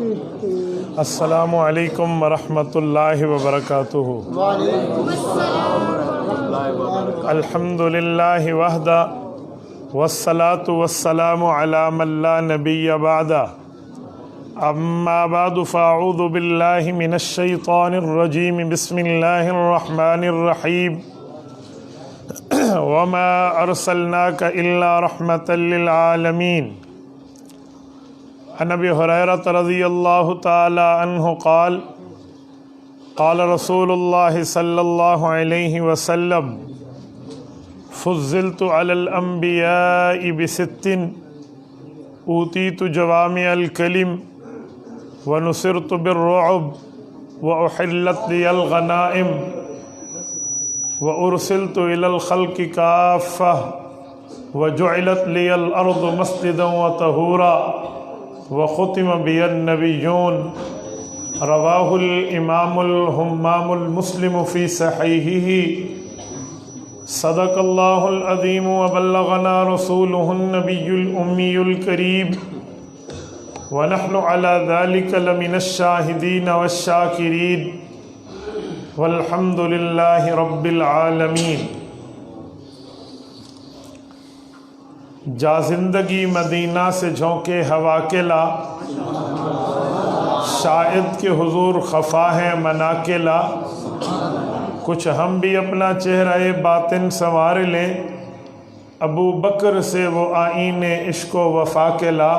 السلام علیکم ورحمۃ اللہ وبرکاتہ۔ الحمد للہ وحدہ والصلاة والسلام علی من لا نبی بعدہ، اما بعد فاعوذ باللہ من الشیطان الرجیم، بسم اللہ الرحمن الرحیم، وما ارسلناک الا رحمۃ للعالمین۔ عن ابی ہریرہ رضی اللہ تعالی عنہ قال قال رسول اللہ صلی اللہ علیہ وسلم فضلت علی الانبیاء بست اوتیت جوامع الکلم ونصرت بالرعب واحلت لی الغنائم وارسلت الى الخلق کافہ وجعلت لی الارض مسجدا وطہورا وختم بی النبیون۔ رواہ الامام الہمام المسلم فی صحیحہ۔ صدق اللہ العظیم وبلغنا رسولہ النبی الامی الکریم، ونحن علی ذلک لمن الشاہدین والشاکرین، والحمد للہ رب العالمین۔ جا زندگی مدینہ سے جھونکے ہوا کے لا، شاید کہ حضور خفا ہے منا کے لا۔ کچھ ہم بھی اپنا چہرہ باطن سنوار لیں، ابو بکر سے وہ آئین عشق و وفا کے لا۔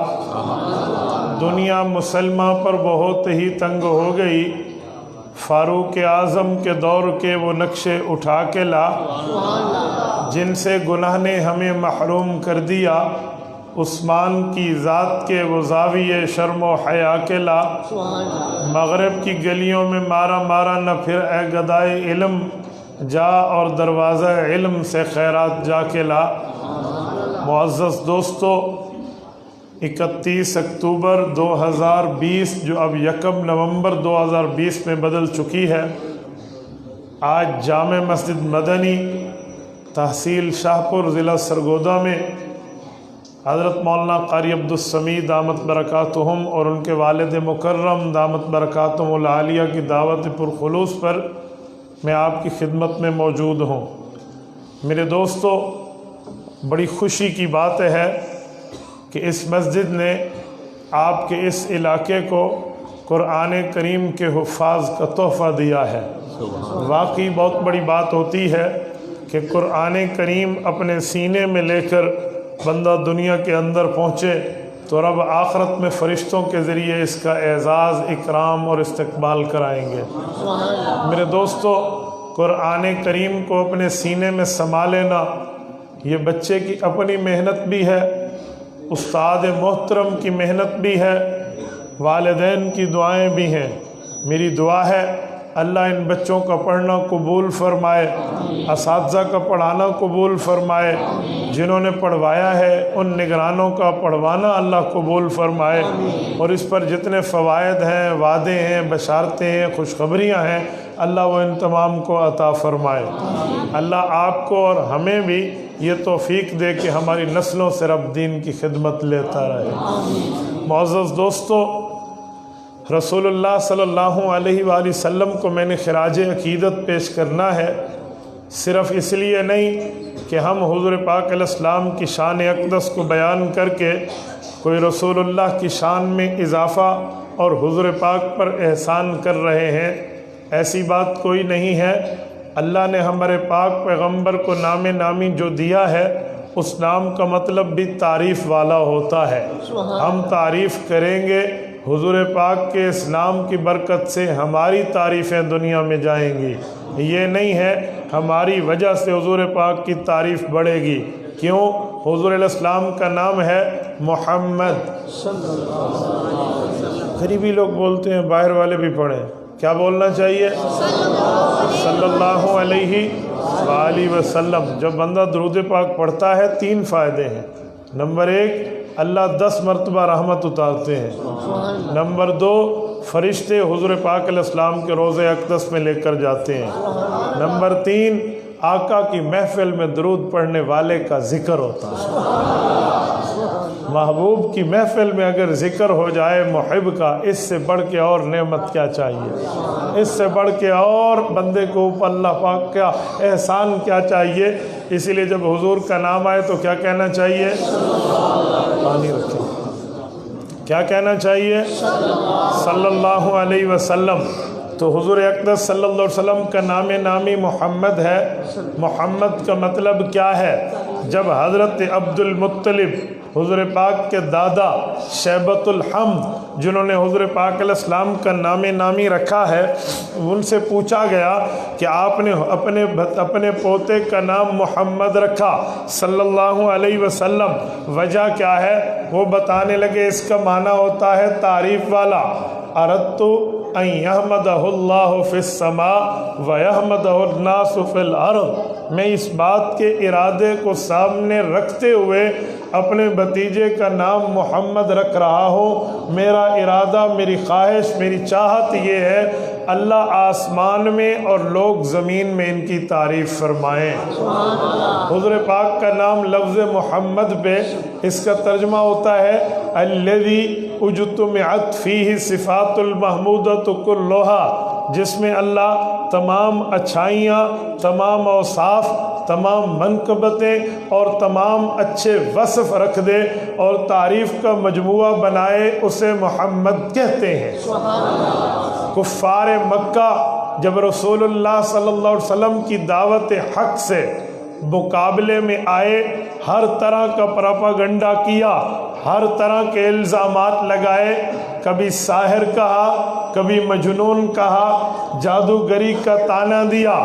دنیا مسلمہ پر بہت ہی تنگ ہو گئی، فاروق اعظم کے دور کے وہ نقشے اٹھا کے لا۔ جن سے گناہ نے ہمیں محروم کر دیا، عثمان کی ذات کے وہ زاویے شرم و حیا کے لا۔ مغرب کی گلیوں میں مارا مارا نہ پھر اے گدائے علم، جا اور دروازہ علم سے خیرات جا کے لا۔ معزز دوستو، 31 اکتوبر 2020 جو اب 1 نومبر 2020 میں بدل چکی ہے، آج جامع مسجد مدنی تحصیل شاہپور ضلع سرگودا میں حضرت مولانا قاری عبدالسمیع دامت برکاتہم اور ان کے والد مکرم دامت برکاتہم العالیہ کی دعوت پرخلوص پر میں آپ کی خدمت میں موجود ہوں۔ میرے دوستو، بڑی خوشی کی بات ہے کہ اس مسجد نے آپ کے اس علاقے کو قرآن کریم کے حفاظ کا تحفہ دیا ہے۔ واقعی بہت بڑی بات ہوتی ہے کہ قرآن کریم اپنے سینے میں لے کر بندہ دنیا کے اندر پہنچے تو رب آخرت میں فرشتوں کے ذریعے اس کا اعزاز، اکرام اور استقبال کرائیں گے۔ میرے دوستو، قرآن کریم کو اپنے سینے میں سما لینا یہ بچے کی اپنی محنت بھی ہے، استاد محترم کی محنت بھی ہے، والدین کی دعائیں بھی ہیں۔ میری دعا ہے اللہ ان بچوں کا پڑھنا قبول فرمائے، اساتذہ کا پڑھانا قبول فرمائے، جنہوں نے پڑھوایا ہے ان نگرانوں کا پڑھوانا اللہ قبول فرمائے، اور اس پر جتنے فوائد ہیں، وعدے ہیں، بشارتیں ہیں، خوشخبریاں ہیں، اللہ وہ ان تمام کو عطا فرمائے۔ اللہ آپ کو اور ہمیں بھی یہ توفیق دے کہ ہماری نسلوں سے رب دین کی خدمت لیتا رہے۔ معزز دوستو، رسول اللہ صلی اللہ علیہ وآلہ وسلم کو میں نے خراج عقیدت پیش کرنا ہے، صرف اس لیے نہیں کہ ہم حضور پاک علیہ السلام کی شان اقدس کو بیان کر کے کوئی رسول اللہ کی شان میں اضافہ اور حضور پاک پر احسان کر رہے ہیں، ایسی بات کوئی نہیں ہے۔ اللہ نے ہمارے پاک پیغمبر کو نام نامی جو دیا ہے، اس نام کا مطلب بھی تعریف والا ہوتا ہے۔ ہم تعریف کریں گے، حضور پاک کے اس نام کی برکت سے ہماری تعریفیں دنیا میں جائیں گی۔ یہ نہیں ہے ہماری وجہ سے حضور پاک کی تعریف بڑھے گی۔ کیوں؟ حضور علیہ السلام کا نام ہے محمد۔ غریبی لوگ بولتے ہیں، باہر والے بھی پڑھیں، کیا بولنا چاہیے؟ صلی اللہ علیہ وآلہ وسلم۔ جب بندہ درود پاک پڑھتا ہے 3 فائدے ہیں۔ نمبر 1، اللہ 10 مرتبہ رحمت اتارتے ہیں۔ نمبر 2، فرشتے حضور پاک علیہ السلام کے روضہ اقدس میں لے کر جاتے ہیں۔ نمبر 3، آقا کی محفل میں درود پڑھنے والے کا ذکر ہوتا ہے۔ محبوب کی محفل میں اگر ذکر ہو جائے محب کا، اس سے بڑھ کے اور نعمت کیا چاہیے؟ اس سے بڑھ کے اور بندے کو اوپر اللہ پاک کا احسان کیا چاہیے؟ اسی لیے جب حضور کا نام آئے تو کیا کہنا چاہیے؟ پانی رکھیں، کیا کہنا چاہیے؟ صلی اللہ علیہ وسلم۔ تو حضور اقدس صلی اللہ علیہ وسلم کا نام نامی محمد ہے۔ محمد کا مطلب کیا ہے؟ جب حضرت عبد المطلب حضور پاک کے دادا شیبۃ الحمد جنہوں نے حضور پاک علیہ السلام کا نام نامی رکھا ہے، ان سے پوچھا گیا کہ آپ نے اپنے پوتے کا نام محمد رکھا صلی اللہ علیہ وسلم، وجہ کیا ہے؟ وہ بتانے لگے اس کا معنی ہوتا ہے تعریف والا۔ اردت ان یحمدہ اللہ فی السماء ویحمدہ الناس فی الارض، میں اس بات کے ارادے کو سامنے رکھتے ہوئے اپنے بھتیجے کا نام محمد رکھ رہا ہوں۔ میرا ارادہ، میری خواہش، میری چاہت یہ ہے اللہ آسمان میں اور لوگ زمین میں ان کی تعریف فرمائیں۔ حضور پاک کا نام لفظ محمد پہ اس کا ترجمہ ہوتا ہے الذی اجتمعت فیہ صفات المحمودۃ کلھا، جس میں اللہ تمام اچھائیاں، تمام اوصاف، تمام منقبتیں اور تمام اچھے وصف رکھ دے اور تعریف کا مجموعہ بنائے، اسے محمد کہتے ہیں۔ کفار مکہ جب رسول اللہ صلی اللہ علیہ وسلم کی دعوت حق سے مقابلے میں آئے، ہر طرح کا پروپیگنڈا کیا، ہر طرح کے الزامات لگائے، کبھی ساحر کہا، کبھی مجنون کہا، جادوگری کا طعنہ دیا۔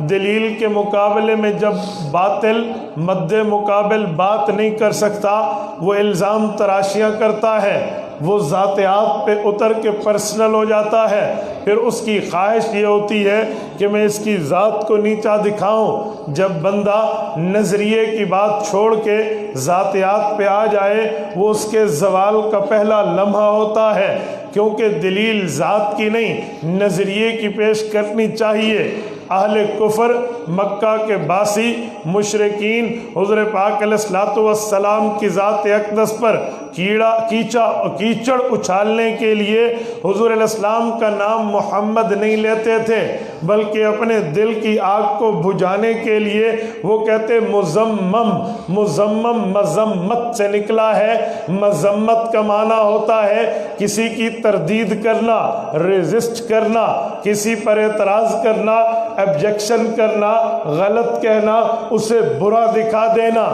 دلیل کے مقابلے میں جب باطل مد مقابل بات نہیں کر سکتا، وہ الزام تراشیاں کرتا ہے، وہ ذاتیات پہ اتر کے پرسنل ہو جاتا ہے، پھر اس کی خواہش یہ ہوتی ہے کہ میں اس کی ذات کو نیچا دکھاؤں۔ جب بندہ نظریے کی بات چھوڑ کے ذاتیات پہ آ جائے، وہ اس کے زوال کا پہلا لمحہ ہوتا ہے، کیونکہ دلیل ذات کی نہیں نظریے کی پیش کرنی چاہیے۔ اہل کفر، مکہ کے باسی، مشرکین حضور پاک علیہ الصلوۃ والسلام کی ذات اقدس پر کیچڑ اچھالنے کے لیے حضور علیہ السلام کا نام محمد نہیں لیتے تھے، بلکہ اپنے دل کی آگ کو بجھانے کے لیے وہ کہتے مزمم۔ مزمم مذمت سے نکلا ہے۔ مذمت کا معنی ہوتا ہے کسی کی تردید کرنا، ریزسٹ کرنا، کسی پر اعتراض کرنا، ابجیکشن کرنا، غلط کہنا، اسے برا دکھا دینا۔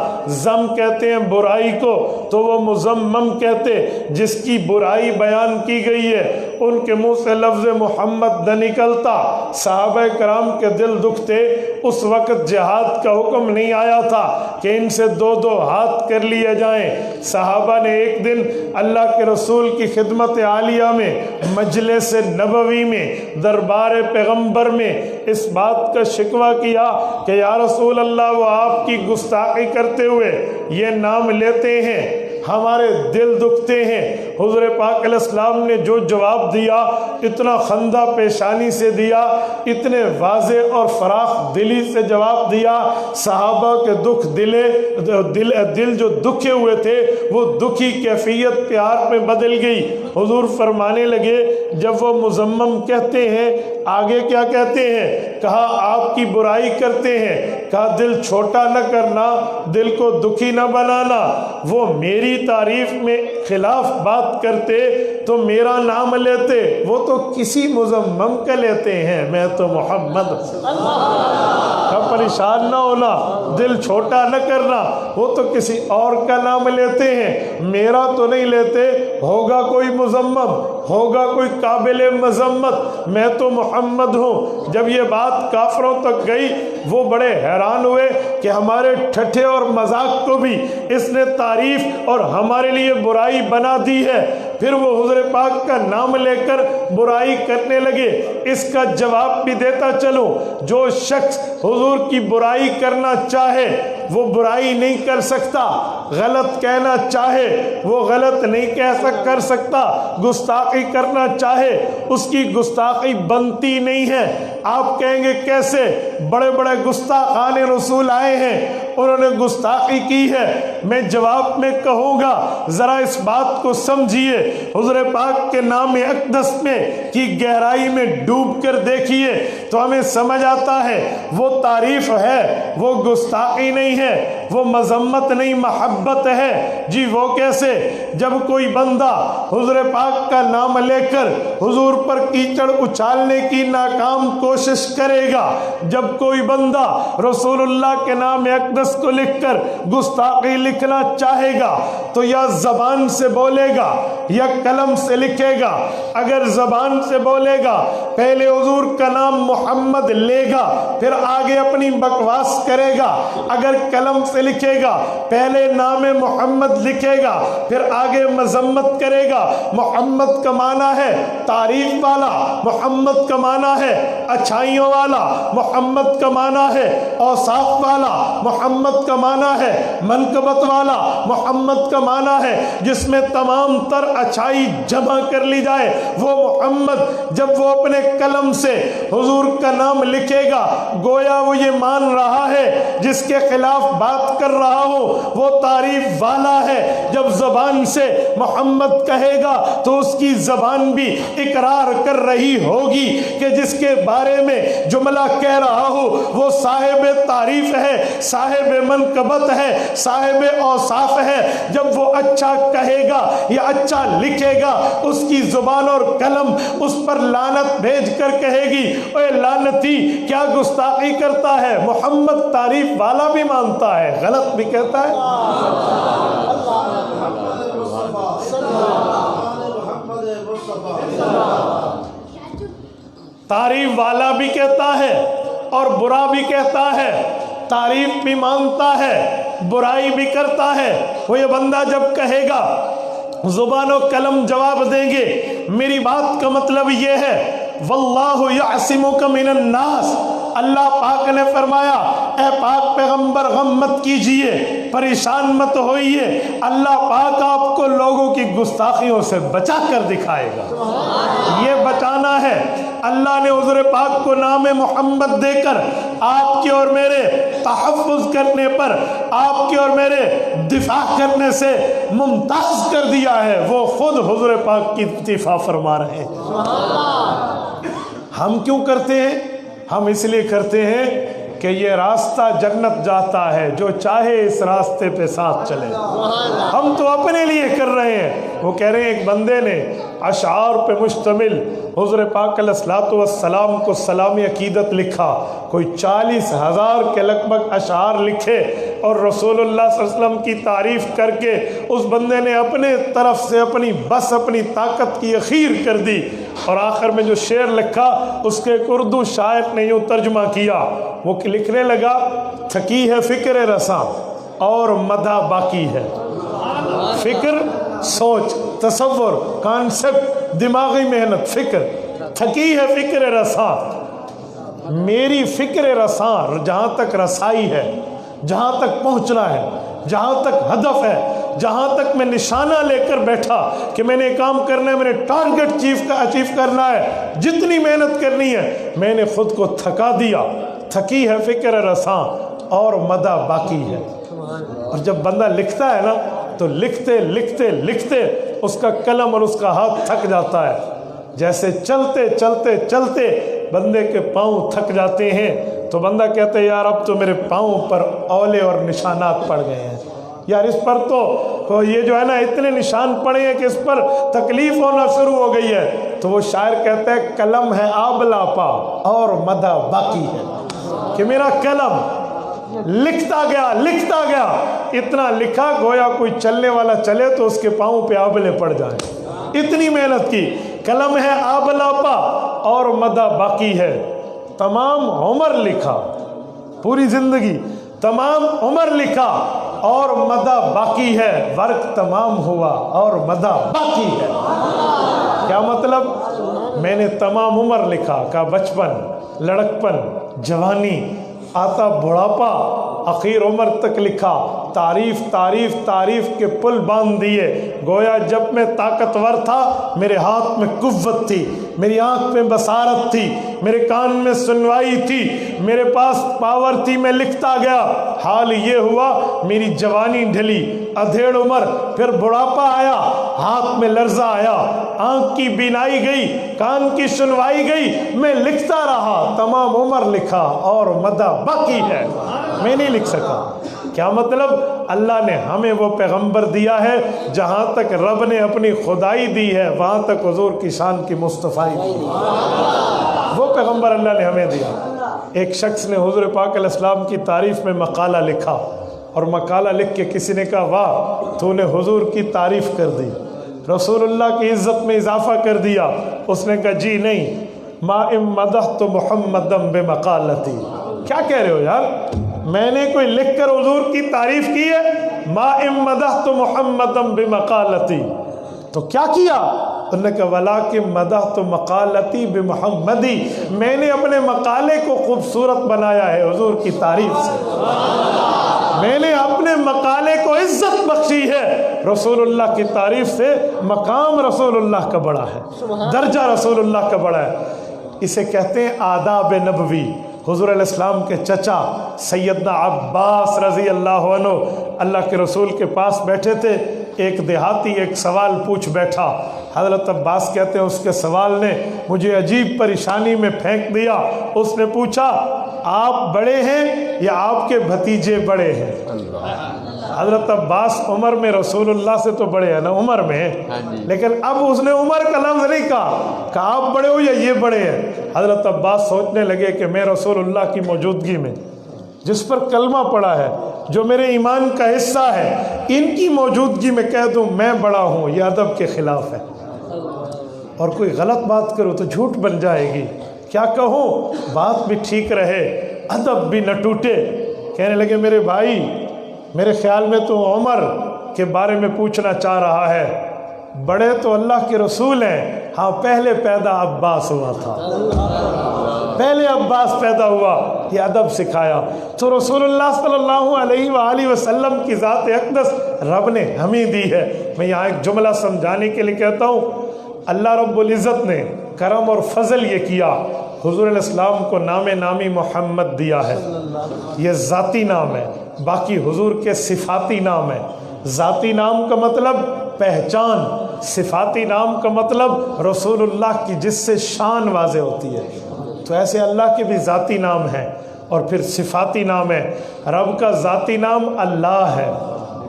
ذم کہتے ہیں برائی کو، تو وہ مذمم کہتے جس کی برائی بیان کی گئی ہے ان کے منہ سے لفظ محمد نہ نکلتا۔ صحابہ کرام کے دل دکھتے، اس وقت جہاد کا حکم نہیں آیا تھا کہ ان سے دو دو ہاتھ کر لیے جائیں۔ صحابہ نے ایک دن اللہ کے رسول کی خدمت عالیہ میں، مجلس نبوی میں، دربار پیغمبر میں اس بات کا شکوہ کیا کہ یا رسول اللہ، وہ آپ کی گستاخی کرتے ہوئے یہ نام لیتے ہیں، ہمارے دل دکھتے ہیں۔ حضور پاک علیہ السلام نے جو جواب دیا، اتنا خندہ پیشانی سے دیا، اتنے واضح اور فراخ دلی سے جواب دیا، صحابہ کے دل جو دکھے ہوئے تھے وہ دکھی کیفیت پیار میں بدل گئی۔ حضور فرمانے لگے جب وہ مذمم کہتے ہیں، آگے کیا کہتے ہیں؟ کہا آپ کی برائی کرتے ہیں، کہا دل چھوٹا نہ کرنا، دل کو دکھی نہ بنانا۔ وہ میری تعریف میں خلاف بات کرتے تو میرا نام لیتے، وہ تو کسی مذمم کا لیتے ہیں، میں تو محمد۔ پریشان نہ ہونا، دل چھوٹا نہ کرنا، وہ تو کسی اور کا نام لیتے ہیں، میرا تو نہیں لیتے۔ ہوگا کوئی مذمم، ہوگا کوئی قابل مذمت، میں تو محمد ہوں۔ جب یہ بات کافروں تک گئی، وہ بڑے حیران ہوئے کہ ہمارے ٹھٹھے اور مذاق کو بھی اس نے تعریف اور ہمارے لیے برائی بنا دی ہے۔ پھر وہ حضور پاک کا نام لے کر برائی کرنے لگے۔ اس کا جواب بھی دیتا چلوں، جو شخص حضور کی برائی کرنا چاہے وہ برائی نہیں کر سکتا، غلط کہنا چاہے وہ غلط نہیں کر سکتا، گستاخی کرنا چاہے اس کی گستاخی بنتی نہیں ہے۔ آپ کہیں گے کیسے؟ بڑے بڑے گستاخان رسول آئے ہیں، انہوں نے گستاخی کی ہے۔ میں جواب میں کہوں گا ذرا اس بات کو سمجھیے، حضور پاک کے نام اقدس میں کی گہرائی میں ڈوب کر دیکھیے تو ہمیں سمجھ آتا ہے وہ تعریف ہے، وہ گستاخی نہیں ہے، وہ مذمت نہیں، محبت ہے۔ جی وہ کیسے؟ جب کوئی بندہ حضور پاک کا نام لے کر حضور پر کیچڑ اچھالنے کی ناکام کوشش کرے گا، جب کوئی بندہ رسول اللہ کے نام اقدس کو لکھ کر گستاخی لکھنا چاہے گا تو یا زبان سے بولے گا یا قلم سے لکھے گا۔ اگر زبان سے بولے گا پہلے حضور کا نام محمد لے گا، پھر آگے اپنی بکواس کرے گا۔ اگر قلم سے لکھے گا پہلے نام محمد لکھے گا، پھر آگے مذمت کرے گا۔ محمد کا معنی ہے تعریف والا، محمد کا معنی ہے اچھائیوں والا، محمد کا معنی ہے اوصاف والا، محمد کا معنی ہے منقبت والا، محمد کا معنی ہے جس میں تمام تر اچھائی جمع کر لی جائے وہ محمد۔ جب وہ اپنے قلم سے حضور کا نام لکھے گا گویا وہ یہ مان رہا ہے جس کے خلاف بات کر رہا ہو وہ تعریف والا ہے۔ جب زبان سے محمد کہے گا تو اس کی زبان بھی اقرار کر رہی ہوگی کہ جس کے بارے میں جملہ کہہ رہا ہو وہ صاحب تعریف ہے، صاحب منقبت ہے، صاحب اوصاف ہے۔ جب وہ اچھا کہے گا یا اچھا لکھے گا اس کی زبان اور قلم اس پر لعنت بھیج کر کہے گی اے لعنتی کیا گستاخی کرتا ہے، محمد تعریف والا بھی مانتا ہے غلط بھی کہتا ہے۔ تعریف والا بھی کہتا ہے اور برا بھی کہتا ہے، تعریف بھی مانتا ہے برائی بھی کرتا ہے۔ وہ یہ بندہ جب کہے گا زبان و قلم جواب دیں گے۔ میری بات کا مطلب یہ ہے واللہ یعصمک من الناس، اللہ پاک نے فرمایا اے پاک پیغمبر غم مت کیجئے، پریشان مت ہوئیے، اللہ پاک آپ کو لوگوں کی گستاخیوں سے بچا کر دکھائے گا۔ یہ بچانا ہے۔ اللہ نے حضور پاک کو نام محمد دے کر آپ کے اور میرے تحفظ کرنے پر، آپ کے اور میرے دفاع کرنے سے ممتاز کر دیا ہے۔ وہ خود حضور پاک کی دفاع فرما رہے ہیں۔ ہم کیوں کرتے ہیں؟ ہم اس لیے کرتے ہیں کہ یہ راستہ جنت جاتا ہے، جو چاہے اس راستے پہ ساتھ چلے۔ ہم تو اپنے لیے کر رہے ہیں۔ وہ کہہ رہے ہیں ایک بندے نے اشعار پہ مشتمل حضور پاک علیہ الصلوۃ والسلام کو سلامی عقیدت لکھا، کوئی 40,000 کے لگ بھگ اشعار لکھے اور رسول اللہ صلی اللہ علیہ وسلم کی تعریف کر کے اس بندے نے اپنے طرف سے اپنی بس اپنی طاقت کی اخیر کر دی، اور آخر میں جو شعر لکھا اس کے ایک اردو شاعر نے یوں ترجمہ کیا، وہ لکھنے لگا تھکی ہے فکر رساں اور مدہ باقی ہے۔ فکر، سوچ، تصور، کانسیپٹ، دماغی محنت، فکر، تھکی ہے فکر رساں، میری فکر رساں جہاں تک رسائی ہے، جہاں تک پہنچنا ہے، جہاں تک ہدف ہے، جہاں تک میں نشانہ لے کر بیٹھا کہ میں نے کام کرنا ہے، میں نے ٹارگٹ اچیو کرنا ہے، جتنی محنت کرنی ہے، میں نے خود کو تھکا دیا۔ تھکی ہے فکر رساں اور مدہ باقی ہے۔ اور جب بندہ لکھتا ہے نا تو لکھتے لکھتے لکھتے اس کا قلم اور اس کا ہاتھ تھک جاتا ہے، جیسے چلتے چلتے چلتے بندے کے پاؤں تھک جاتے ہیں تو بندہ کہتا ہے یار اب تو میرے پاؤں پر اولے اور نشانات پڑ گئے ہیں، یار اس پر تو یہ جو ہے نا اتنے نشان پڑے ہیں کہ اس پر تکلیف ہونا شروع ہو گئی ہے۔ تو وہ شاعر کہتا ہے قلم ہے آبلا پا اور مدہ باقی ہے، کہ میرا قلم لکھتا گیا اتنا لکھا گویا کوئی چلنے والا چلے تو اس کے پاؤں پہ آبلے پڑ جائیں، اتنی محنت کی۔ قلم ہے آبلا پا اور مدہ باقی ہے، تمام عمر لکھا، پوری زندگی تمام عمر لکھا اور مدہ باقی ہے، ورق تمام ہوا اور مدہ باقی ہے۔ کیا مطلب؟ میں نے تمام عمر لکھا، کا بچپن، لڑکپن، جوانی، آتا بڑھاپا اخیر عمر تک لکھا، تعریف تعریف تعریف کے پل باندھ دیے، گویا جب میں طاقتور تھا میرے ہاتھ میں قوت تھی، میری آنکھ میں بصارت تھی، میرے کان میں سنوائی تھی، میرے پاس پاور تھی، میں لکھتا گیا۔ حال یہ ہوا میری جوانی ڈھلی، ادھیڑ عمر، پھر بڑھاپا آیا، ہاتھ میں لرزہ آیا، آنکھ کی بینائی گئی، کان کی سنوائی گئی، میں لکھتا رہا، تمام عمر لکھا اور مدہ باقی ہے، میں نہیں لکھ سکا۔ کیا مطلب؟ اللہ نے ہمیں وہ پیغمبر دیا ہے جہاں تک رب نے اپنی خدائی دی ہے وہاں تک حضور کی شان کی مصطفائی دی، وہ پیغمبر اللہ نے ہمیں دیا۔ ایک شخص نے حضور پاک علیہ السلام کی تعریف میں مقالہ لکھا، اور مقالہ لکھ کے کسی نے کہا واہ تو نے حضور کی تعریف کر دی، رسول اللہ کی عزت میں اضافہ کر دیا۔ اس نے کہا جی نہیں، ما ام مدحت محمدم بمقالتی۔ کیا کہہ رہے ہو یار؟ میں نے کوئی لکھ کر حضور کی تعریف کی ہے؟ ما ام مدحت محمدم بمقالتی، تو کیا کیا؟ انہوں نے کہا ولیکن مدحت مقالتی بمحمدی، میں نے اپنے مقالے کو خوبصورت بنایا ہے حضور کی تعریف سے، میں نے اپنے مقالے کو عزت بخشی ہے رسول اللہ کی تعریف سے۔ مقام رسول اللہ کا بڑا ہے، درجہ رسول اللہ کا بڑا ہے، اسے کہتے ہیں آداب نبوی۔ حضور علیہ السلام کے چچا سیدنا عباس رضی اللہ عنہ اللہ کے رسول کے پاس بیٹھے تھے، ایک دیہاتی ایک سوال پوچھ بیٹھا، حضرت عباس کہتے ہیں اس کے سوال نے مجھے عجیب پریشانی میں پھینک دیا۔ اس نے پوچھا آپ بڑے ہیں یا آپ کے بھتیجے بڑے ہیں؟ حضرت عباس عمر میں رسول اللہ سے تو بڑے ہیں نا، عمر میں، لیکن اب اس نے عمر کا لفظ نہیں کہا کہ آپ بڑے ہو یا یہ بڑے ہیں۔ حضرت عباس سوچنے لگے کہ میں رسول اللہ کی موجودگی میں جس پر کلمہ پڑا ہے، جو میرے ایمان کا حصہ ہے، ان کی موجودگی میں کہہ دوں میں بڑا ہوں، یہ ادب کے خلاف ہے، اور کوئی غلط بات کرو تو جھوٹ بن جائے گی، کیا کہوں بات بھی ٹھیک رہے ادب بھی نہ ٹوٹے۔ کہنے لگے میرے بھائی میرے خیال میں تو عمر کے بارے میں پوچھنا چاہ رہا ہے، بڑے تو اللہ کے رسول ہیں، ہاں پہلے پیدا عباس ہوا تھا، پہلے عباس پیدا ہوا، یہ ادب سکھایا۔ تو رسول اللہ صلی اللہ علیہ وآلہ وسلم کی ذات اقدس رب نے ہمیں دی ہے۔ میں یہاں ایک جملہ سمجھانے کے لیے کہتا ہوں، اللہ رب العزت نے کرم اور فضل یہ کیا، حضور علیہ السلام کو نام نامی محمد دیا ہے، یہ ذاتی نام ہے، باقی حضور کے صفاتی نام ہے۔ ذاتی نام کا مطلب پہچان، صفاتی نام کا مطلب رسول اللہ کی جس سے شان واضح ہوتی ہے۔ تو ایسے اللہ کے بھی ذاتی نام ہیں اور پھر صفاتی نام ہے۔ رب کا ذاتی نام اللہ ہے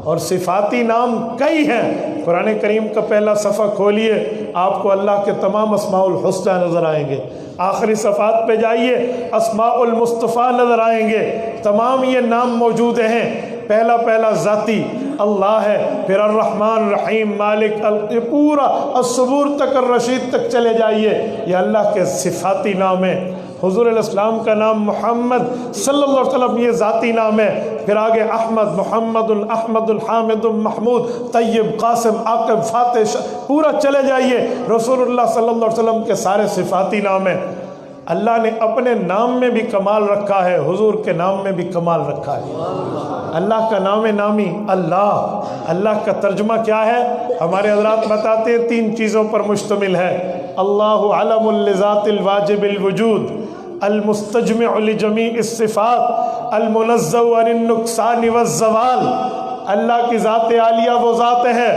اور صفاتی نام کئی ہیں۔ قرآن کریم کا پہلا صفحہ کھولیے، آپ کو اللہ کے تمام اسماء الحسنی نظر آئیں گے، آخری صفحات پہ جائیے اسماء المصطفیٰ نظر آئیں گے، تمام یہ نام موجود ہیں۔ پہلا ذاتی اللہ ہے، پھر الرحمن الرحیم مالک یہ پورا الصبور تک الرشید تک چلے جائیے، یہ اللہ کے صفاتی نام ہے۔ حضور علیہ السلام کا نام محمد صلی اللہ علیہ وسلم یہ ذاتی نام ہے، پھر آگے احمد، محمد، احمد، الحامد، محمود، طیب، قاسم، عاقب، فاتح، پورا چلے جائیے، رسول اللہ صلی اللہ علیہ وسلم کے سارے صفاتی نام ہیں۔ اللہ نے اپنے نام میں بھی کمال رکھا ہے، حضور کے نام میں بھی کمال رکھا ہے۔ اللہ کا نام نامی اللہ کا ترجمہ کیا ہے؟ ہمارے حضرات بتاتے ہیں 3 چیزوں پر مشتمل ہے۔ اللہ علم لذات الواجب الوجود، المستجمع لجمیع الصفات، المنزہ عن النقصان والزوال۔ اللہ کی ذات عالیہ وہ ذات ہے،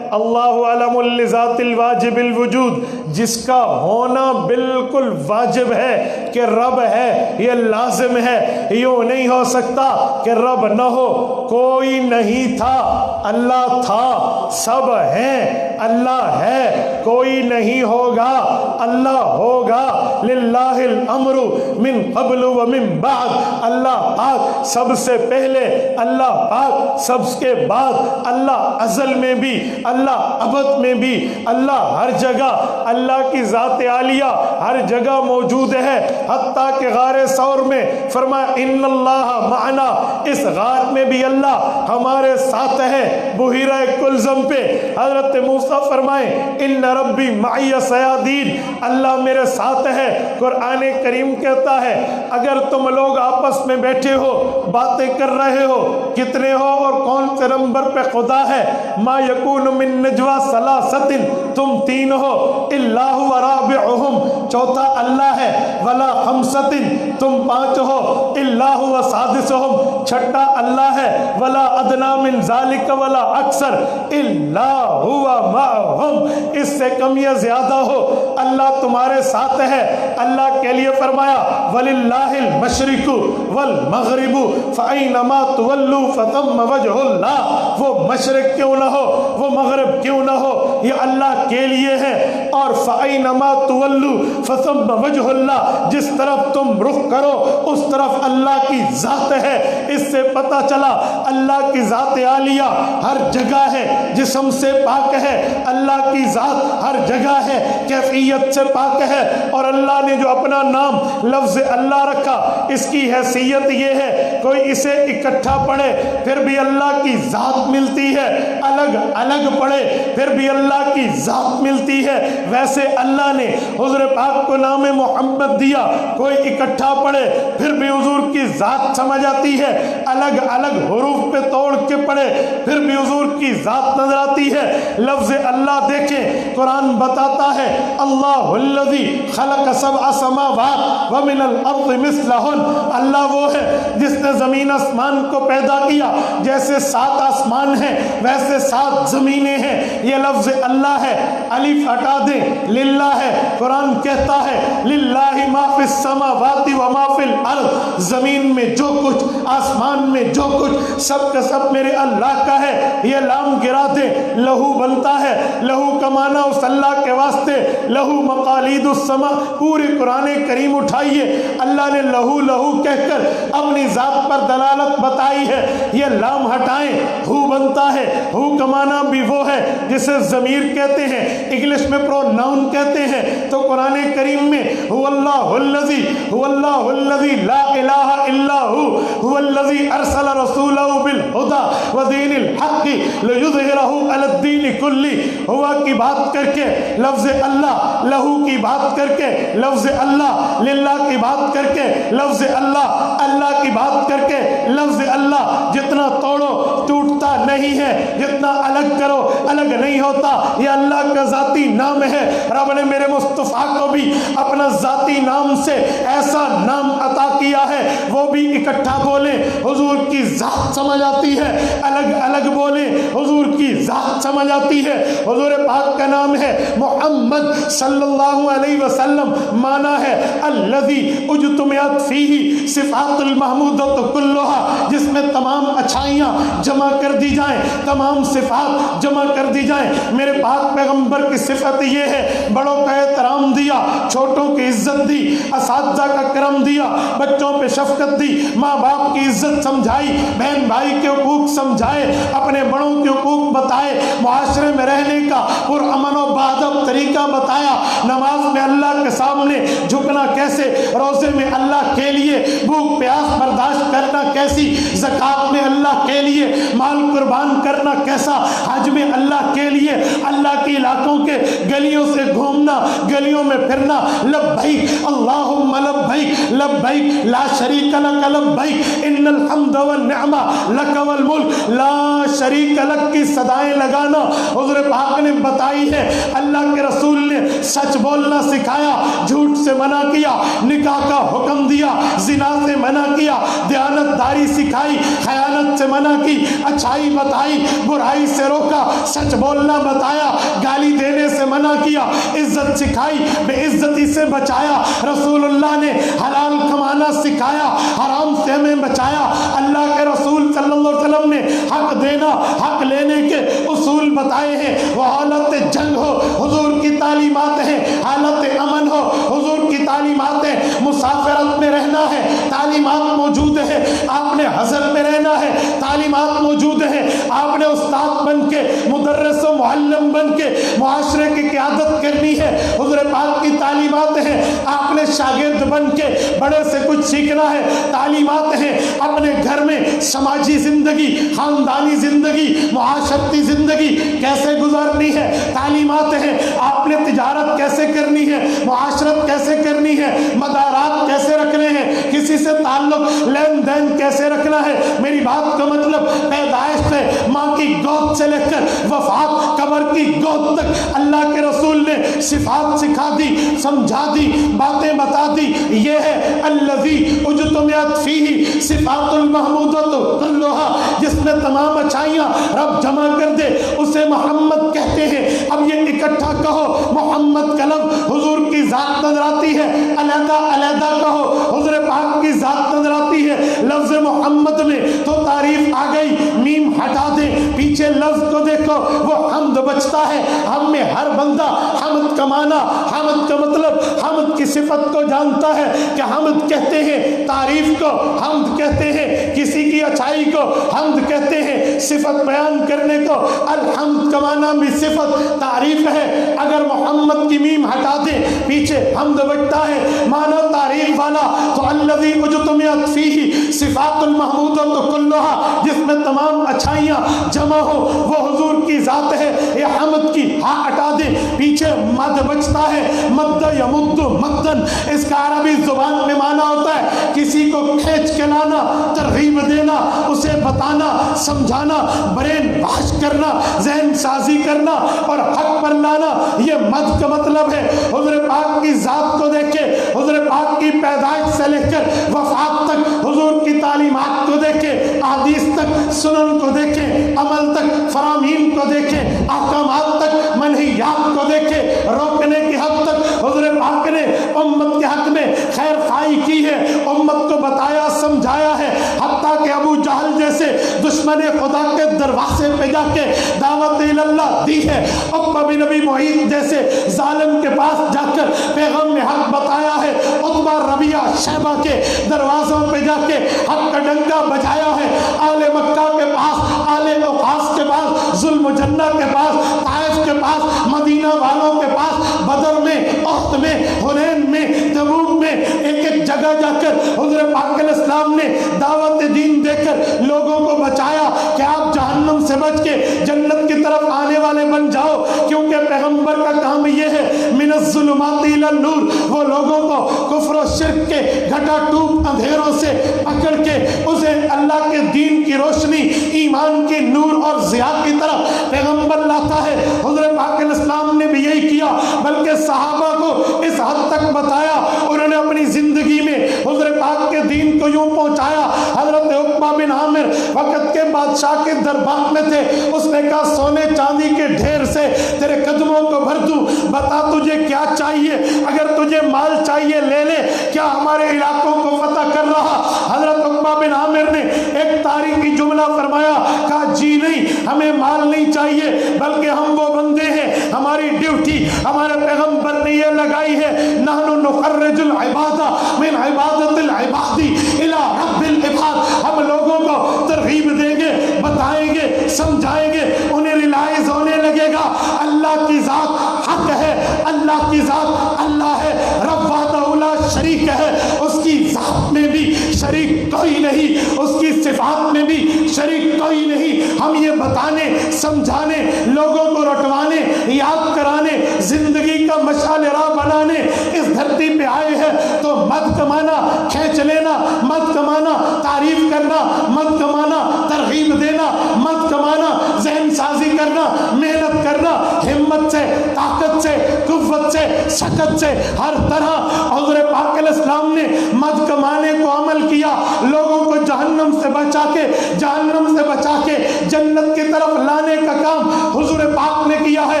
اللہ علم لذات الواجب الوجود، جس کا ہونا بالکل واجب ہے کہ رب ہے، یہ لازم ہے، یوں نہیں ہو سکتا کہ رب نہ ہو، کوئی نہیں تھا اللہ تھا، سب ہیں اللہ ہے، کوئی نہیں ہوگا اللہ ہوگا، للہ الامر من قبل ومن بعد، اللہ پاک سب سے پہلے، اللہ پاک سب کے بعد، اللہ ازل میں بھی، اللہ ابد میں بھی، اللہ ہر جگہ، اللہ کی ذات عالیہ ہر جگہ موجود ہے، حتیٰ کہ غار ثور میں فرمایا ان اللہ معنا، اس غار میں بھی اللہ ہمارے ساتھ ہے۔ بحیرہ کلزم پہ حضرت موسیٰ فرمائے ان ربی معی سیادین، اللہ میرے ساتھ ہے۔ قرآن کریم کہتا ہے اگر تم لوگ آپس میں بیٹھے ہو، باتیں کر رہے ہو، کتنے ہو اور کون سے نمبر پہ خدا ہے، ما یکون من نجوا ثلاثۃ، تم تین ہو، الا هو رابعهم، چوتھا اللہ ہے، ولا خمسۃ، تم پانچ ہو، الا هو سادسهم، چھٹا اللہ ہے، ولا ادنی من ذلک ولا اکثر الا هو معهم، اس سے کم یا زیادہ ہو اللہ تمہارے ساتھ ہے۔ اللہ کے لیے فرمایا وَلِلَّهِ الْمَشْرِقُ وَالْمَغْرِبُ فَأَيْنَمَا تُوَلُّوا فَثَمَّ وَجْهُ اللَّهِ، وہ مشرق کیوں نہ ہو، وہ مغرب کیوں نہ ہو، یہ اللہ کے لیے ہے۔ اور فَأَيْنَمَا تُوَلُّوا فَثَمَّ وَجْهُ اللَّهِ، جس طرف تم رخ کرو اس طرف اللہ کی ذات ہے۔ اس سے پتہ چلا اللہ کی ذات عالیہ ہر جگہ ہے، جسم سے پاک ہے، اللہ کی ذات ہر جگہ ہے، کیفیت سے پاک ہے۔ اور اللہ نے جو اپنا نام لفظ اللہ رکھا، اس کی حیثیت یہ ہے کوئی اسے اکٹھا پڑھے پھر بھی اللہ کی ذات ملتی ہے، الگ الگ پڑھے پھر بھی اللہ کی ذات ملتی ہے۔ ویسے اللہ نے حضور پاک کو نام محمد دیا، کوئی اکٹھا پڑھے پھر بھی حضور کی ذات سمجھ آتی ہے، الگ الگ حروف پہ توڑ کے پڑھے پھر بھی حضور کی ذات نظر آتی ہے۔ لفظ اللہ دیکھیں، قرآن بتاتا ہے اللہ الذی خلق سبع سماوات ومن الارض مثلہن، اللہ وہ ہے جس نے زمین آسمان کو پیدا کیا، جیسے 7 آسمان ہیں ویسے 7 زمینیں ہیں، یہ لفظ اللہ ہے۔ الف ہٹا دیں، للہ ہے۔ قرآن کہتا ہے للہ ما فی السماوات وما فی الارض، زمین میں جو کچھ، آسمان میں جو کچھ، سب کا سب میرے اللہ کا ہے۔ یہ لام گرا دیں، لہو بنتا ہے، لہو کا معنی اس اللہ کے واسطے، لہو مقالید السماء، پورے قرآن کریم اٹھائیے، اللہ نے لہو لہو کہہ کر اپنی ذات پر دلالت بتائی ہے۔ یہ لام ہٹائیں، ہو بنتا ہے، ہو کا معنی بھی وہ ہے جسے ضمیر کہتے ہیں، انگلش میں پروناؤن کہتے ہیں۔ تو قرآن کریم میں هو اللہ الذی لا الہ الا هو الذی ارسل رسولہ بالہدی ودین الحق لیظہرہ علی الدین کلہ، ہوا کی بات کر کے لفظ اللہ، لہو کی بات کر کے لفظ اللہ، للہ کی بات کر کے لفظ اللہ، اللہ کی بات کر کے لفظ اللہ، جتنا توڑو ٹوٹتا نہیں ہے، جتنا الگ کرو الگ نہیں ہوتا، یہ اللہ کا ذاتی نام ہے۔ رب نے میرے مصطفیٰ کو بھی اپنا ذاتی نام سے ایسا نام عطا کیا ہے، وہ بھی اکٹھا بولیں حضور کی ذات سمجھ آتی ہے، الگ الگ بولیں حضور کی ذات سمجھ آتی ہے۔ حضور پاک کا نام ہے محمد صلی اللہ علیہ وسلم، معنی ہے الذی اجتمعت فیہ صفات المحمودۃ کلھا، جس میں تمام اچھائیاں جمع کر دی جائیں، تمام صفات جمع کر دی جائیں۔ میرے پاک پیغمبر کی صفت یہ ہے، بڑوں کا احترام دیا، چھوٹوں کی عزت دی، اساتذہ کا کرم دیا، بچوں پہ شفقت دی، ماں باپ کی عزت سمجھائی، بہن بھائی کے حقوق سمجھائے، اپنے بڑوں کے حقوق بتائے، معاشرے میں رہنے کا پرامن و باادب طریقہ بتایا، نماز میں اللہ کے سامنے جھکنا کیسے، روزے میں اللہ کے لیے بھوک پیاس برداشت کرنا کیسی، زکوٰۃ میں اللہ کے لیے مال قربان کرنا کیسا، حج میں اللہ کے لیے اللہ کے علاقوں کے گلیوں سے گھومنا، گلیوں میں پھرنا، لبیک اللہم لبیک لبیک لا شریک لک لبیک ان الحمد والنعمہ لک والملک لا شریک لک کی صدائیں لگانا حضور پاک نے بتائی ہے۔ اللہ کے رسول نے سچ بولنا سکھایا، جھوٹ سے منع کیا، نکاح کا حکم دیا، زنا سے منع کیا، دیانت داری سکھائی، خیانت سے منع کی، اچھائی بتائی، برائی سے روکا، سچ بولنا بتایا، گالی دینے سے منع کیا، عزت سکھائی، بے عزتی سے بچایا۔ رسول اللہ نے حلال کمانا سکھایا، حرام سے ہمیں بچایا۔ اللہ کے رسول صلی اللہ علیہ وسلم نے حق دینا، حق لینے کے اصول بتائے ہیں۔ وہ حالت جنگ ہو حضور کی تعلیمات ہیں، حالت امن ہو حضور کی تعلیمات ہیں، مسافرت میں رہنا ہے تعلیمات موجود ہے، آپ نے حضر میں رہنا ہے تعلیمات موجود ہے، آپ نے استاد بن کے مدرس و معلم بن کے معاشرے کی قیادت کرنی ہے، حضور پاک کی تعلیمات ہیں، آپ نے شاگرد بن کے بڑے سے کچھ سیکھنا ہے، تعلیمات ہیں، اپنے گھر میں سماجی زندگی، خاندانی زندگی، معاشرتی زندگی کیسے گزارنی ہے، تعلیمات ہیں، آپ آپ نے تجارت کیسے کرنی ہے، معاشرت کیسے کرنی ہے، مدارات کیسے رکھنے ہیں، کسی سے تعلق لین دین کیسے رکھنا ہے۔ میری بات کا مطلب پیدائش سے ماں کی گود سے لے کر وفات قبر کی گود تک اللہ کے رسول نے صفات سکھا دی، سمجھا دی، باتیں بتا دی۔ یہ ہے الذی اجتمعت فیہ صفات المحمودۃ کلھا، جس میں تمام اچھائیاں رب جمع کر دے اسے محمد کہتے ہیں۔ اب یہ اکٹھا کہو محمد کا لفظ حضور کی ذات نظر آتی ہے، علیحدہ علیحدہ کہو حضور پاک کی ذات نظر آتی ہے۔ لفظ محمد میں تو تعریف آ گئی، میم ہٹا دیں، پیچھے لفظ کو دیکھو وہ حمد بچتا ہے۔ ہم میں ہر بندہ حمد کا معنی، حمد کا مطلب، حمد کی صفت کو جانتا ہے کہ حمد کہتے ہیں تعریف کو، حمد کہتے ہیں کسی کی اچھائی کو، حمد کہتے ہیں صفت بیان کرنے کو۔ الحمد کا معنی بھی صفت تعریف ہے۔ اگر محمد کی میم ہٹا دیں پیچھے حمد بچتا ہے، معنی تعریف والا، تو الذی اجتمعت فیہ صفات المحمودۃ کلھا، جس میں تمام اچھائیاں جمع ہو وہ حضور کی ذات ہے۔ یہ حمد کی ہاں ہٹا دیں، پیچھے مد بچتا ہے، مد یمد مدن، اس کا عربی زبان میں معنی ہوتا ہے کسی کو کھینچ کے لانا، ترغیب دینا، اسے بتانا، سمجھانا، برین واش کرنا، ذہن سازی کرنا اور حق پر لانا۔ یہ مد کا مطلب ہے۔ حضور پاک کی ذات کو دیکھے، حضور پاک کی پیدائش سے لے کر وفات تک حضور کی تعلیمات کو دیکھیں، احادیث تک، سنن کو دیکھیں، عمل تک، فرامین کو دیکھیں، احکامات تک، منہیات کو دیکھیں، روکنے کی حد تک حضور پاک نے امت کے حق میں خیر خواہی کی ہے، امت کو بتایا سمجھایا ہے۔ حتیٰ کہ ابو جہل جیسے دشمن خدا کے دروازے پہ جا کے دعوت اللہ دی ہے، عقبہ بن ابی معیط جیسے ظالم کے پاس جا کر پیغام حق بتایا ہے، عتبہ ربیعہ شیبہ کے دروازوں پہ جا کے حق کا ڈنکا بجایا ہے، آل مکہ کے پاس، آل اوقاس کے پاس، ظلم جنہ کے پاس، طائف کے پاس، مدینہ والوں کے پاس، بدر میں، احد میں، حنین میں، تبوک میں، ایک ایک جگہ جا کر حضور پاک علیہ السلام نے دعوت دین دے کر لوگوں کو بچایا کہ آپ جہنم سے بچ کے جنت کی طرف آنے والے بن جاؤ، کیونکہ پیغمبر کا کام یہ ہے من الظلمات الی النور، وہ لوگوں کو کفر و شرک کے گھٹا ٹوپ اندھیروں سے پکڑ کے اسے اللہ کے دین کی روشنی، ایمان کی نور اور ضیاء کی طرف پیغمبر لاتا ہے۔ حضور پاک علیہ السلام نے بھی یہی کیا، بلکہ صحابہ کو اس حد تک بتایا، انہوں نے اپنی زندگی میں حضور پاک کے دین کو یوں پہنچایا۔ حضرت عقبہ بن عامر وقت کے بادشاہ کے دربار میں تھے، اس نے کہا سونے چاندی کے ڈھیر سے تیرے قدموں کو بھر دوں، بتا تجھے کیا چاہیے، اگر تجھے مال چاہیے لے لے، کیا ہمارے علاقوں کو فتح کر رہا؟ حضرت عقبہ بن عامر نے ایک تاریخی جملہ فرمایا، کہا جی نہیں، ہمیں مال نہیں چاہیے، بلکہ ہم وہ بندے ہیں، ہماری ڈیوٹی ہمارے پیغمبر نے یہ لگائی ہے، نحن نخرج العباد من عبادت العباد الى رب العباد، ہم لوگوں کو ترغیب دیں گے، بتائیں گے، سمجھائیں گے، انہیں ریلائز ہونے لگے گا اللہ کی ذات حق ہے، اللہ کی ذات اللہ ہے، رب وحدہ لا شریک ہے، اس کی ذات میں بھی شریک کوئی نہیں، اس کی صفات میں بھی شریک کوئی نہیں۔ ہم یہ بتانے، سمجھانے، لوگوں کو رٹوانے، یاد کرانے، زندگی کا مشعل راہ بنانے اس دھرتی پہ آئے ہیں۔ تو مد کمانا کھینچ لینا، مد کمانا تعریف کرنا، مد کمانا ترغیب دینا، مد کمانا ذہن سازی کرنا، محنت کرنا، ہمت سے، طاقت سے، قوت سے، شکت سے، ہر طرح حضور پاک علیہ السلام نے مد کمانے کو عمل کیا، لوگوں کو جہنم سے بچا کے، جہنم سے بچا کے جنت کی طرف لانے کا کام حضور پاک نے کیا ہے۔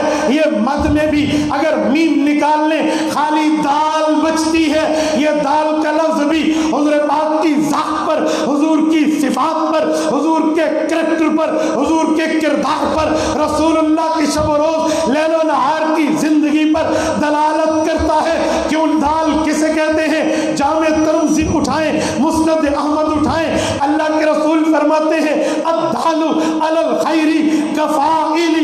یہ مد میں بھی اگر میم نکال لیں خالی دال بچتی ہے، یہ دال کا لفظ بھی حضور پاک کی ذات پر، حضور کی صفات پر، حضور کے کریکٹر پر، حضور کے کردار پر، رسول اللہ کی شب و روز، لیل و نہار کی زندگی پر دلالت کرتا ہے۔ کیوں دال کسے کہتے ہیں؟ جامع ترمذی اٹھائیں، مسند احمد اٹھائیں، اللہ کے رسول فرماتے ہیں الدال علی الخیر کفاعلہ،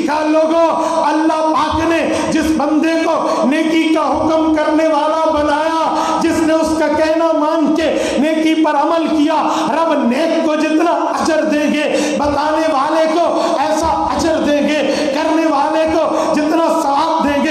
کہ لوگوں اللہ پاک نے جس بندے کو نیکی کا حکم کرنے والا بنایا، جس نے اس کا کہنا مان کے نیکی پر عمل کیا، رب نیک کو جتنا اجر دیں گے، بتانے والے کو ایسا اجر دیں گے، کرنے والے کو جتنا ثواب دیں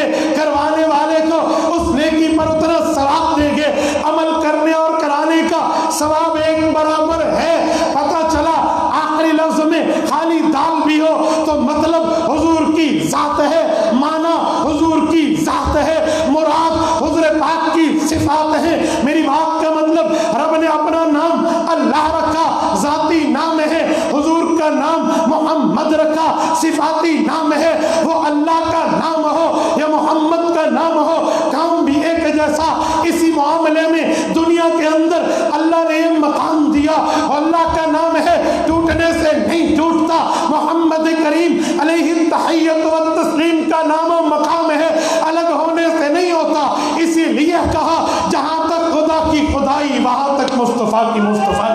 ذات ہے، مراد حضور پاک کی صفات ہیں۔ میری بات کا مطلب رب نے اپنا نام اللہ رکھا، ذاتی نام ہے، حضور کا نام محمد رکھا، صفاتی نام ہے، وہ اللہ کا نام ہو یا محمد کا نام ہو، کام بھی ایک جیسا۔ اسی معاملے میں دنیا کے اندر اللہ نے یہ مقام دیا، اللہ کا نام ہے، ٹوٹنے سے نہیں ٹوٹتا، محمد کریم علیہ التحیت والتسلیم کا نام و مقام ہے، الگ ہونے سے نہیں ہوتا۔ اسی لیے کہا جہاں تک خدا کی خدائی وہاں تک مصطفیٰ کی مصطفیٰ۔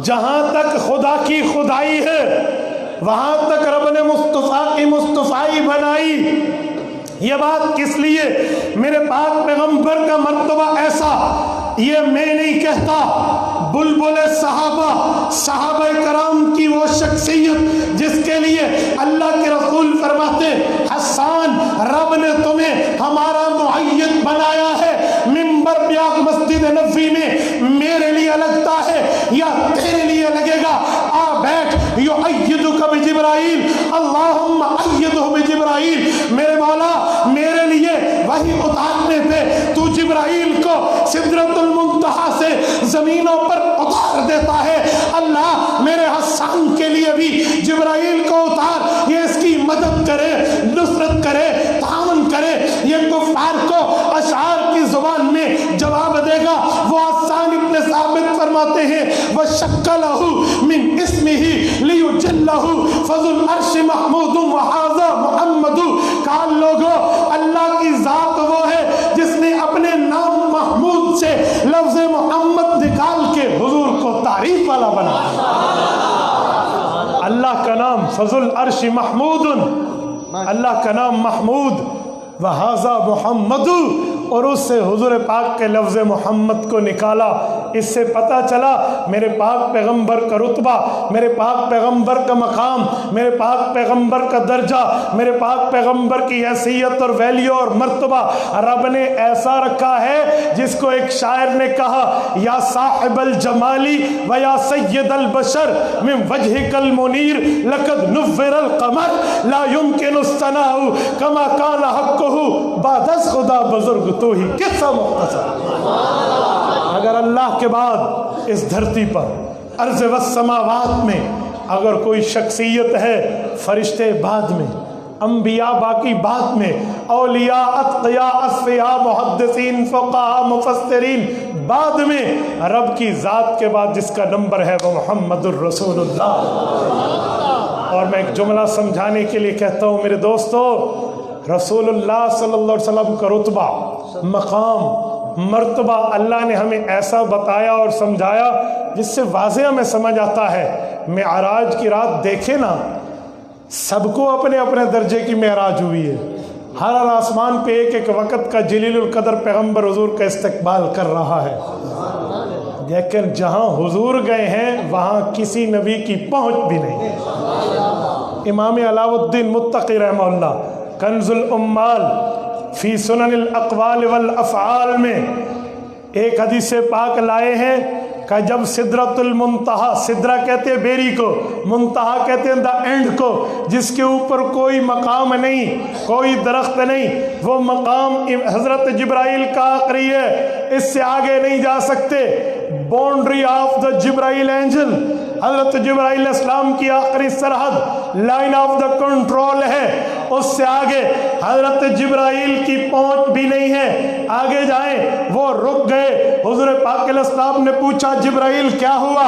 جہاں تک خدا کی خدائی ہے وہاں تک رب نے مصطفیٰ کی مصطفیٰ بنائی۔ یہ بات کس لیے؟ میرے پاک پیغمبر کا مرتبہ ایسا، یہ میں نہیں کہتا، بلبل صحابہ کرام کی وہ شخصیت جس کے لیے اللہ کے رسول فرماتے حسان رب نے تمہیں ہمارا معید بنایا ہے، منبر پہ مسجد نبوی میں میرے لیے لگتا ہے یا تیرے لیے لگے گا، آ بیٹھ، یؤیدک بجبرائیل، اللہم ایدہ بجبرائیل، میرے مولا میرے لیے وحی اتارنے پہ تو جبرائیل کو سدرۃ المنتہا سے زمینوں پر اتار دیتا ہے، اللہ میرے حسان کے لیے بھی جبرائیل کو اتار، یہ اس کی مدد کرے، نصرت کرے، تعاون کرے۔ یہ کفار کو اشعار کی زبان میں جواب دے گا۔ وہ حسان ابن ثابت فرماتے ہیں وَشَكَّ لَهُ مِنْ اسْمِهِ لِيُجَلَّهُ فَذُو الْعَرْشِ مَحْمُودٌ وَهَذَا مُحَمَّدٌ۔ کہا لوگو اللہ کی ذات وہ ہے جس نے اپنے نام محمود سے لفظ محمد نکال کے حضور کو تعریف والا بنا۔ اللہ کا نام فذو العرش محمود، اللہ کا نام محمود، وہذا محمد، اور اس سے حضور پاک کے لفظ محمد کو نکالا۔ اس سے پتہ چلا میرے پاک پیغمبر کا رتبہ، میرے پاک پیغمبر کا مقام، میرے پاک پیغمبر کا درجہ، میرے پاک پیغمبر کی حیثیت اور ویلیو اور مرتبہ رب نے ایسا رکھا ہے جس کو ایک شاعر نے کہا یا صاحب الجمالی و یا سید البشر من وجهک المنیر لقد نور القمر لا يمكن الثناء كما كان حقه بعد از خدا بزرگ تو ہی قصہ مختصر۔ اگر اللہ کے بعد اس دھرتی پر ارض والسماوات میں اگر کوئی شخصیت ہے، فرشتے بعد میں، انبیاء باقی بعد میں، اولیاء اتقیاء اصفیاء محدثین فقہاء مفسرین بعد میں، رب کی ذات کے بعد جس کا نمبر ہے وہ محمد الرسول اللہ۔ اور میں ایک جملہ سمجھانے کے لیے کہتا ہوں میرے دوستو، رسول اللہ صلی اللہ علیہ وسلم کا رتبہ، مقام، مرتبہ اللہ نے ہمیں ایسا بتایا اور سمجھایا جس سے واضح ہمیں سمجھ آتا ہے۔ معراج کی رات دیکھے نا، سب کو اپنے اپنے درجے کی معراج ہوئی ہے، ہر آسمان پہ ایک ایک وقت کا جلیل القدر پیغمبر حضور کا استقبال کر رہا ہے، لیکن جہاں حضور گئے ہیں وہاں کسی نبی کی پہنچ بھی نہیں۔ امام علاء الدین متقی رحمہ اللہ کنز الامال فی سنن الاقوال والافعال میں ایک حدیث پاک لائے ہیں کہ جب سدرۃ المنتہا، سدرہ کہتے ہیں بیری کو، منتہا کہتے ہیں دا اینڈ کو، جس کے اوپر کوئی مقام نہیں، کوئی درخت نہیں، وہ مقام حضرت جبرائیل کا آخری ہے، اس سے آگے نہیں جا سکتے۔ باؤنڈری آف دا جبرائیل اینجل، حضرت جبرائیل السلام کی آخری سرحد، لائن آف دا کنٹرول ہے، اس سے آگے حضرت جبرائیل کی پہنچ بھی نہیں ہے۔ آگے جائیں، وہ رک گئے۔ حضور پاک علیہ السلام نے پوچھا جبرائیل کیا ہوا؟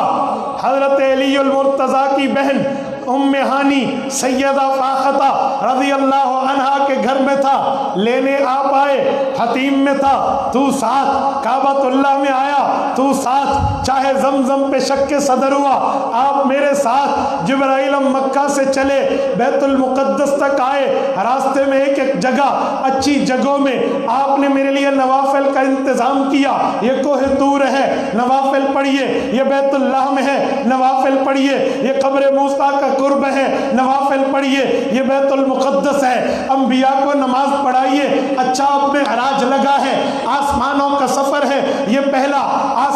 حضرت علی المرتضیٰ کی بہن ام ہانی سیدہ فاختہ رضی اللہ عنہا کے گھر میں تھا، لینے آپ آئے، حتیم میں تھا، تو ساتھ کعبۃ اللہ میں آیا، تو ساتھ چاہے زمزم پہ شک صدر ہوا، آپ میرے ساتھ جبرائیل مکہ سے چلے، بیت المقدس تک آئے، راستے میں ایک ایک جگہ اچھی جگہوں میں آپ نے میرے لیے نوافل کا انتظام کیا۔ یہ کوہ طور ہے، نوافل پڑھیے، یہ بیت اللہ میں ہے، نوافل پڑھیے، یہ قبر موسیٰ کا قرب ہے، نوافل پڑھیے، یہ بیت المقدس ہے، انبیاء کو نماز پڑھائیے، اچھا آپ میں معراج لگا ہے، آسمانوں کا سفر ہے، یہ پہلا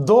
2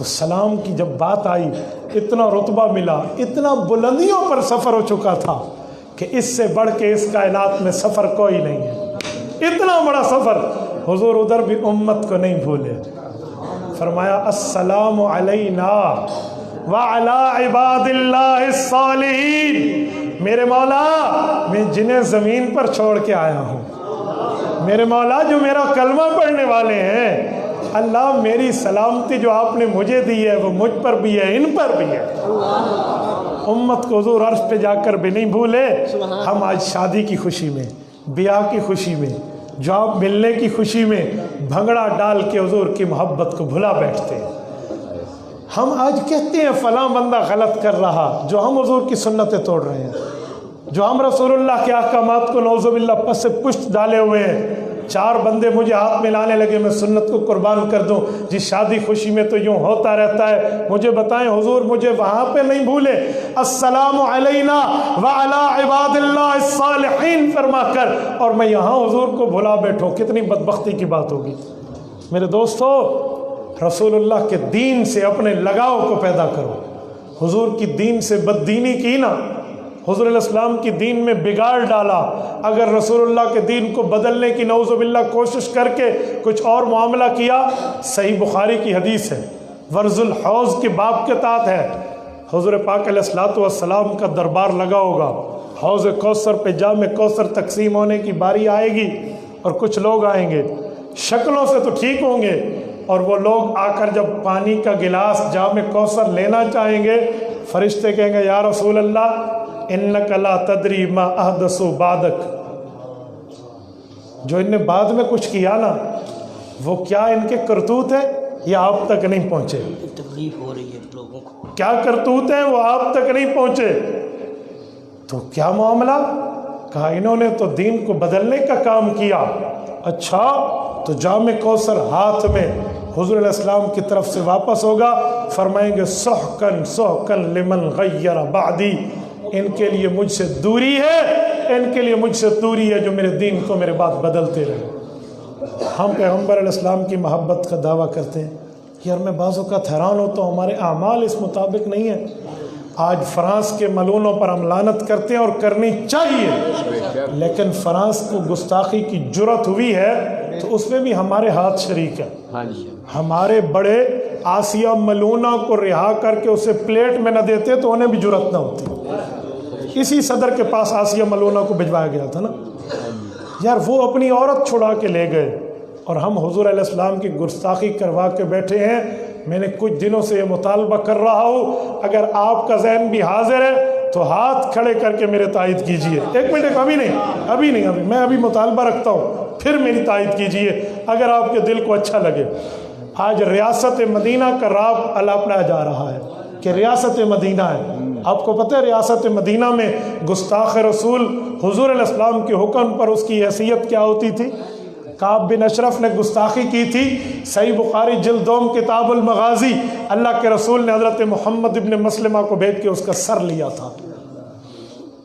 تو سلام کی جب بات آئی اتنا رتبہ ملا، اتنا بلندیوں پر سفر ہو چکا تھا کہ اس سے بڑھ کے اس کائنات میں سفر کوئی نہیں ہے، اتنا بڑا سفر۔ حضور ادھر بھی امت کو نہیں بھولے، فرمایا السلام علینا وعلی عباد اللہ الصالحین۔ میرے مولا میں جنہیں زمین پر چھوڑ کے آیا ہوں، میرے مولا جو میرا کلمہ پڑھنے والے ہیں، اللہ میری سلامتی جو آپ نے مجھے دی ہے وہ مجھ پر بھی ہے، ان پر بھی ہے۔ امت کو حضور عرش پہ جا کر بھی نہیں بھولے۔ ہم آج شادی کی خوشی میں، بیاہ کی خوشی میں، جاب ملنے کی خوشی میں بھنگڑا ڈال کے حضور کی محبت کو بھلا بیٹھتے ہیں۔ ہم آج کہتے ہیں فلاں بندہ غلط کر رہا، جو ہم حضور کی سنتیں توڑ رہے ہیں، جو ہم رسول اللہ کے احکامات کو نعوذ باللہ پس سے پشت ڈالے ہوئے ہیں۔ چار بندے مجھے ہاتھ میں لانے لگے میں سنت کو قربان کر دوں، جس شادی خوشی میں تو یوں ہوتا رہتا ہے، مجھے بتائیں حضور مجھے وہاں پہ نہیں بھولے، السلام علینا وعلی عباد اللہ الصالحین فرما کر، اور میں یہاں حضور کو بھلا بیٹھوں، کتنی بدبختی کی بات ہوگی۔ میرے دوستو، رسول اللہ کے دین سے اپنے لگاؤ کو پیدا کرو۔ حضور کی دین سے بددینی کی نا، حضور علیہ السلام کی دین میں بگاڑ ڈالا، اگر رسول اللہ کے دین کو بدلنے کی نعوذ باللہ کوشش کر کے کچھ اور معاملہ کیا، صحیح بخاری کی حدیث ہے، ورز الحوض کے باب کے تحت ہے، حضور پاک علیہ الصلوۃ والسلام کا دربار لگا ہوگا، حوض کوثر پہ جام کوثر تقسیم ہونے کی باری آئے گی اور کچھ لوگ آئیں گے، شکلوں سے تو ٹھیک ہوں گے، اور وہ لوگ آ کر جب پانی کا گلاس جام کوثر لینا چاہیں گے، فرشتے کہیں گے یا رسول اللہ انک لا تدری ما احدثوا بعدک، جو ان نے بعد میں کچھ کیا نا وہ کیا ان کے کرتوت ہے یا آپ تک نہیں پہنچے، تکلیف ہو رہی ہے لوگوں کو، کیا کرتوت ہیں وہ آپ تک نہیں پہنچے، تو کیا معاملہ؟ کہا انہوں نے تو دین کو بدلنے کا کام کیا۔ اچھا تو جام کوثر ہاتھ میں حضور علیہ السلام کی طرف سے واپس ہوگا، فرمائیں گے سحقن سحقن لمن غیر بعدی، ان کے لیے مجھ سے دوری ہے، ان کے لیے مجھ سے دوری ہے جو میرے دین کو میرے بعد بدلتے رہے۔ ہم پیغمبر علیہ السلام کی محبت کا دعویٰ کرتے ہیں، یار میں بعض اوقات حیران ہوتا ہوں ہمارے اعمال اس مطابق نہیں ہیں۔ آج فرانس کے ملونوں پر ہم لعنت کرتے ہیں اور کرنی چاہیے، لیکن فرانس کو گستاخی کی جرت ہوئی ہے تو اس میں بھی ہمارے ہاتھ شریک ہے۔ ہمارے بڑے آسیہ ملونہ کو رہا کر کے اسے پلیٹ میں نہ دیتے تو انہیں بھی جرت نہ ہوتی۔ اسی صدر کے پاس آسیہ ملونہ کو بھجوایا گیا تھا نا، یار وہ اپنی عورت چھڑا کے لے گئے اور ہم حضور علیہ السلام کی گستاخی کروا کے بیٹھے ہیں۔ میں نے کچھ دنوں سے یہ مطالبہ کر رہا ہوں، اگر آپ کا ذہن بھی حاضر ہے تو ہاتھ کھڑے کر کے میرے تائید کیجئے۔ ایک منٹ، ابھی نہیں، میں ابھی مطالبہ رکھتا ہوں، پھر میری تائید کیجئے اگر آپ کے دل کو اچھا لگے۔ آج ریاست مدینہ کا راب الاپنا جا رہا ہے کہ ریاست مدینہ ہے۔ آپ کو پتہ ہے ریاست مدینہ میں گستاخ رسول حضور علیہ السلام کے حکم پر اس کی حیثیت کیا ہوتی تھی؟ کعب بن اشرف نے گستاخی کی تھی، صحیح بخاری جلد 2 کتاب المغازی، اللہ کے رسول نے حضرت محمد ابن مسلمہ کو بھیج کے اس کا سر لیا تھا۔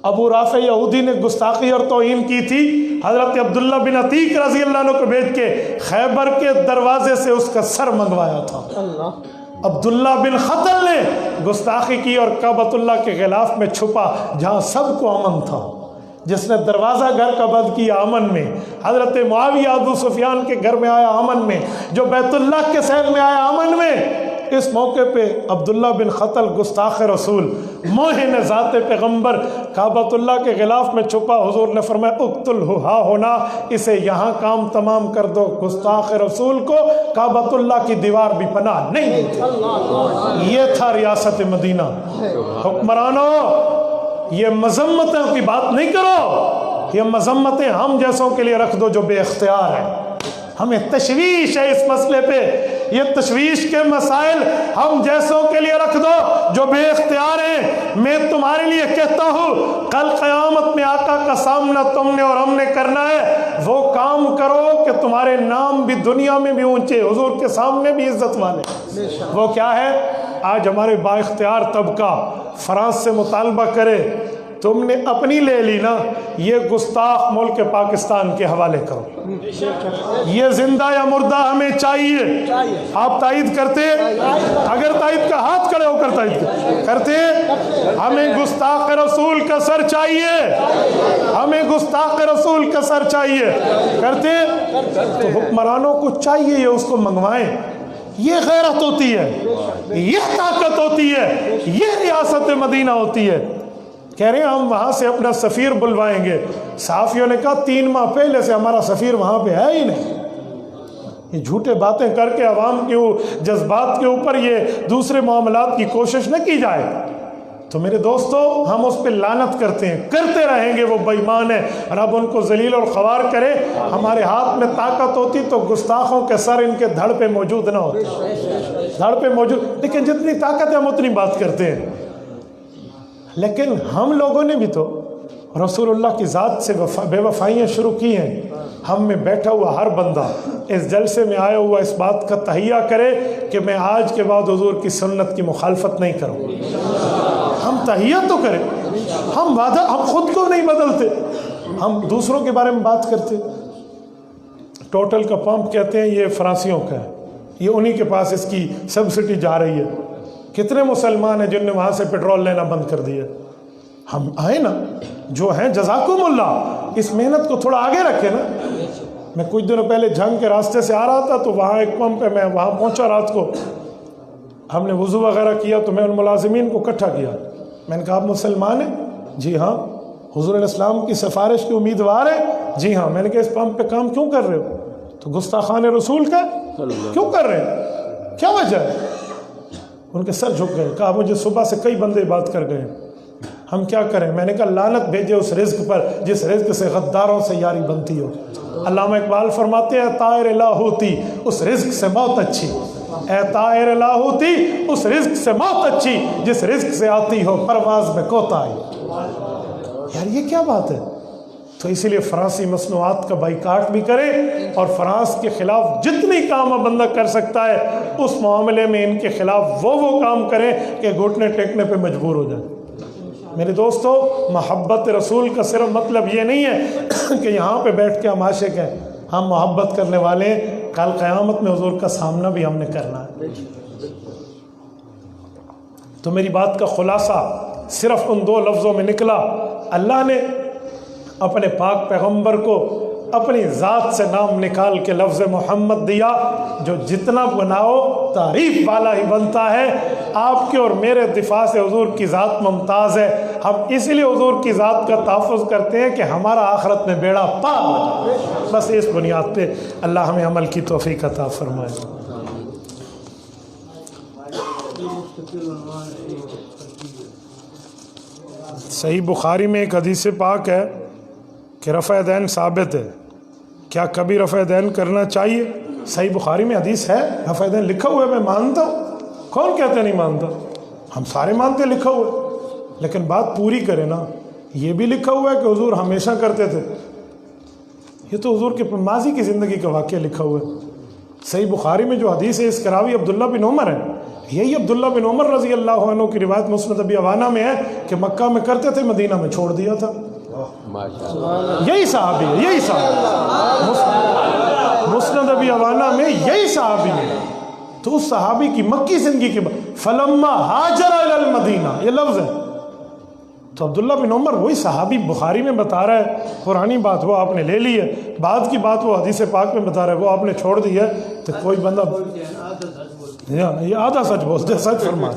ابو رافع یہودی نے گستاخی اور توہین کی تھی، حضرت عبداللہ بن عتیق رضی اللہ عنہ کو بھیج کے خیبر کے دروازے سے اس کا سر منگوایا تھا۔ عبداللہ بن خطل نے گستاخی کی اور کعبۃ اللہ کے غلاف میں چھپا جہاں سب کو امن تھا، جس نے دروازہ گھر کا بند کیا امن میں، حضرت معاویہ ابو سفیان کے گھر میں آیا امن میں، جو بیت اللہ کے شہر میں آیا امن میں۔ اس موقع پہ عبداللہ بن خطل گستاخ رسول موہن ذات پیغمبر کعبۃ اللہ کے غلاف میں چھپا، حضور نے فرمایا اقتلہ ہا ہونا، اسے یہاں کام تمام کر دو۔ گستاخ رسول کو کعبۃ اللہ کی دیوار بھی پناہ نہیں دیتی۔ یہ تھا ریاست مدینہ۔ حکمرانوں، یہ مذمتوں کی بات نہیں کرو، یہ مذمتیں ہم جیسوں کے لیے رکھ دو جو بے اختیار ہیں۔ ہمیں تشویش ہے اس مسئلے پہ، یہ تشویش کے مسائل ہم جیسوں کے لیے رکھ دو جو بے اختیار ہیں۔ میں تمہارے لیے کہتا ہوں کل قیامت میں آقا کا سامنا تم نے اور ہم نے کرنا ہے، وہ کام کرو کہ تمہارے نام بھی دنیا میں بھی اونچے، حضور کے سامنے بھی عزت والے۔ وہ کیا ہے؟ آج ہمارے با اختیار طبقہ فرانس سے مطالبہ کرے تم نے اپنی لے لی نا، یہ گستاخ ملک پاکستان کے حوالے کرو۔ یہ زندہ یا مردہ ہمیں چاہیے۔ آپ تائید کرتے؟ اگر تائید کا ہاتھ کھڑے ہو کر تائید کرتے؟ ہمیں گستاخ رسول کا سر چاہیے، ہمیں گستاخ رسول کا سر چاہیے، کرتے؟ تو حکمرانوں کو چاہیے یہ اس کو منگوائیں۔ یہ غیرت ہوتی ہے، یہ طاقت ہوتی ہے، یہ ریاست مدینہ ہوتی ہے۔ کہہ رہے ہیں ہم وہاں سے اپنا سفیر بلوائیں گے۔ صحافیوں نے کہا 3 ماہ پہلے سے ہمارا سفیر وہاں پہ ہے ہی نہیں۔ یہ جھوٹے باتیں کر کے عوام کے جذبات کے اوپر یہ دوسرے معاملات کی کوشش نہ کی جائے۔ تو میرے دوستو، ہم اس پہ لعنت کرتے ہیں، کرتے رہیں گے، وہ بے ایمان ہے، رب ان کو ذلیل اور خوار کرے۔ ہمارے ہاتھ میں طاقت ہوتی تو گستاخوں کے سر ان کے دھڑ پہ موجود نہ ہوتے، دھڑ پہ موجود، لیکن جتنی طاقت ہے ہم اتنی بات کرتے ہیں۔ لیکن ہم لوگوں نے بھی تو رسول اللہ کی ذات سے بے وفائیاں شروع کی ہیں۔ ہم میں بیٹھا ہوا ہر بندہ اس جلسے میں آیا ہوا اس بات کا تہیہ کرے کہ میں آج کے بعد حضور کی سنت کی مخالفت نہیں کروں۔ ہم تہیہ تو کریں، ہم وعدہ، ہم خود کو نہیں بدلتے، ہم دوسروں کے بارے میں بات کرتے۔ ٹوٹل کا پمپ کہتے ہیں یہ فرانسیوں کا ہے، یہ انہی کے پاس اس کی سبسڈی جا رہی ہے۔ کتنے مسلمان ہیں جن نے وہاں سے پیٹرول لینا بند کر دیا؟ ہم آئے نا جو ہیں، جزاکم اللہ، اس محنت کو تھوڑا آگے رکھے نا۔ میں کچھ دنوں پہلے جھنگ کے راستے سے آ رہا تھا تو وہاں ایک پمپ ہے، میں وہاں پہنچا رات کو، ہم نے وضو وغیرہ کیا تو میں ان ملازمین کو اکٹھا کیا، میں نے کہا آپ مسلمان ہیں؟ جی ہاں۔ حضور علیہ السلام کی سفارش کے امیدوار ہیں؟ جی ہاں۔ میں نے کہا اس پمپ پہ کام کیوں کر رہے ہو؟ تو گستاخان رسول کا کیوں کر رہے ہیں؟ کیا وجہ ہے؟ ان کے سر جھک گئے، کہا مجھے صبح سے کئی بندے بات کر گئے، ہم کیا کریں؟ میں نے کہا لعنت بھیجے اس رزق پر جس رزق سے غداروں سے یاری بنتی ہو۔ علامہ اقبال فرماتے ہیں طائر لاہوتی اس رزق سے موت اچھی، اے طائر لاہوتی اس رزق سے موت اچھی جس رزق سے آتی ہو پرواز میں کوتاہی۔ یار یہ کیا بات ہے؟ تو اسی لیے فرانسی مصنوعات کا بائیکاٹ بھی کرے اور فرانس کے خلاف جتنی کام بندہ کر سکتا ہے اس معاملے میں ان کے خلاف وہ کام کریں کہ گھٹنے ٹیکنے پہ مجبور ہو جائے۔ میرے دوستو، محبت رسول کا صرف مطلب یہ نہیں ہے کہ یہاں پہ بیٹھ کے ہم عاشق ہیں، ہم محبت کرنے والے ہیں، کل قیامت میں حضور کا سامنا بھی ہم نے کرنا ہے۔ تو میری بات کا خلاصہ صرف ان 2 لفظوں میں نکلا، اللہ نے اپنے پاک پیغمبر کو اپنی ذات سے نام نکال کے لفظ محمد دیا، جو جتنا بناؤ تعریف والا ہی بنتا ہے۔ آپ کے اور میرے دفاع سے حضور کی ذات ممتاز ہے، ہم اسی لیے حضور کی ذات کا تحفظ کرتے ہیں کہ ہمارا آخرت میں بیڑا پار ہو جائے۔ بس اس بنیاد پہ اللہ ہمیں عمل کی توفیق عطا فرمائے۔ صحیح بخاری میں ایک حدیث پاک ہے کہ رفع دین ثابت ہے، کیا کبھی رفع دین کرنا چاہیے؟ صحیح بخاری میں حدیث ہے، رفع دین لکھا ہوا ہے، میں مانتا ہوں، کون کہتے نہیں مانتا؟ ہم سارے مانتے ہیں لکھا ہوا ہے، لیکن بات پوری کرے نا۔ یہ بھی لکھا ہوا ہے کہ حضور ہمیشہ کرتے تھے، یہ تو حضور کے ماضی کی زندگی کا واقعہ لکھا ہوا ہے۔ صحیح بخاری میں جو حدیث ہے اس کا راوی عبداللہ بن عمر ہے، یہی عبداللہ بن عمر رضی اللہ عنہ کی روایت مسند ابی عوانہ میں ہے کہ مکہ میں کرتے تھے، مدینہ میں چھوڑ دیا تھا۔ یہی صحابی ہے، یہی صحابی مسند ابی عوانہ میں یہی صحابی ہے۔ تو اس صحابی کی مکی زندگی کے بعد فلما ہاجر الی المدینہ، یہ لفظ ہے۔ تو عبداللہ بن عمر وہی صحابی بخاری میں بتا رہا ہے، پرانی بات وہ آپ نے لے لی ہے، بعد کی بات وہ حدیث پاک میں بتا رہا ہے، وہ آپ نے چھوڑ دی ہے۔ تو کوئی بندہ یہ آدھا سچ بولتے، سچ فرما۔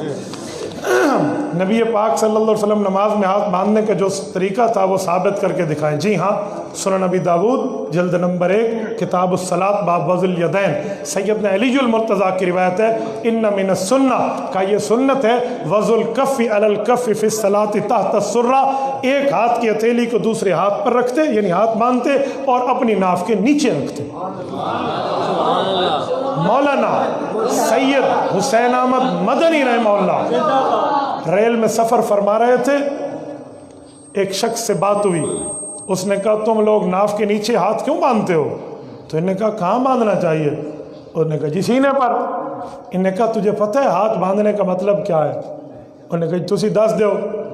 نبی پاک صلی اللہ علیہ وسلم نماز میں ہاتھ باندھنے کا جو طریقہ تھا وہ ثابت کر کے دکھائیں۔ جی ہاں، سنن نبی داؤد جلد نمبر 1 کتاب الصلاۃ باب وضع الیدین، سیدنا علی المرتضیٰ کی روایت ہے، ان من السنہ کا یہ سنت ہے وضع الکف علی الکف فی الصلاۃ تحت السرہ، ایک ہاتھ کی ہتھیلی کو دوسرے ہاتھ پر رکھتے، یعنی ہاتھ باندھتے اور اپنی ناف کے نیچے رکھتے۔ مولانا سید حسین احمد مدنی رحمہ اللہ ریل میں سفر فرما رہے تھے، ایک شخص سے بات ہوئی، اس نے کہا تم لوگ ناف کے نیچے ہاتھ کیوں باندھتے ہو؟ تو انہوں نے کہا کہاں باندھنا چاہیے؟ انہوں نے کہا جی سینے پر۔ انہوں نے کہا تجھے پتہ ہے ہاتھ باندھنے کا مطلب کیا ہے؟ انہوں نے کہا تسی دس دو۔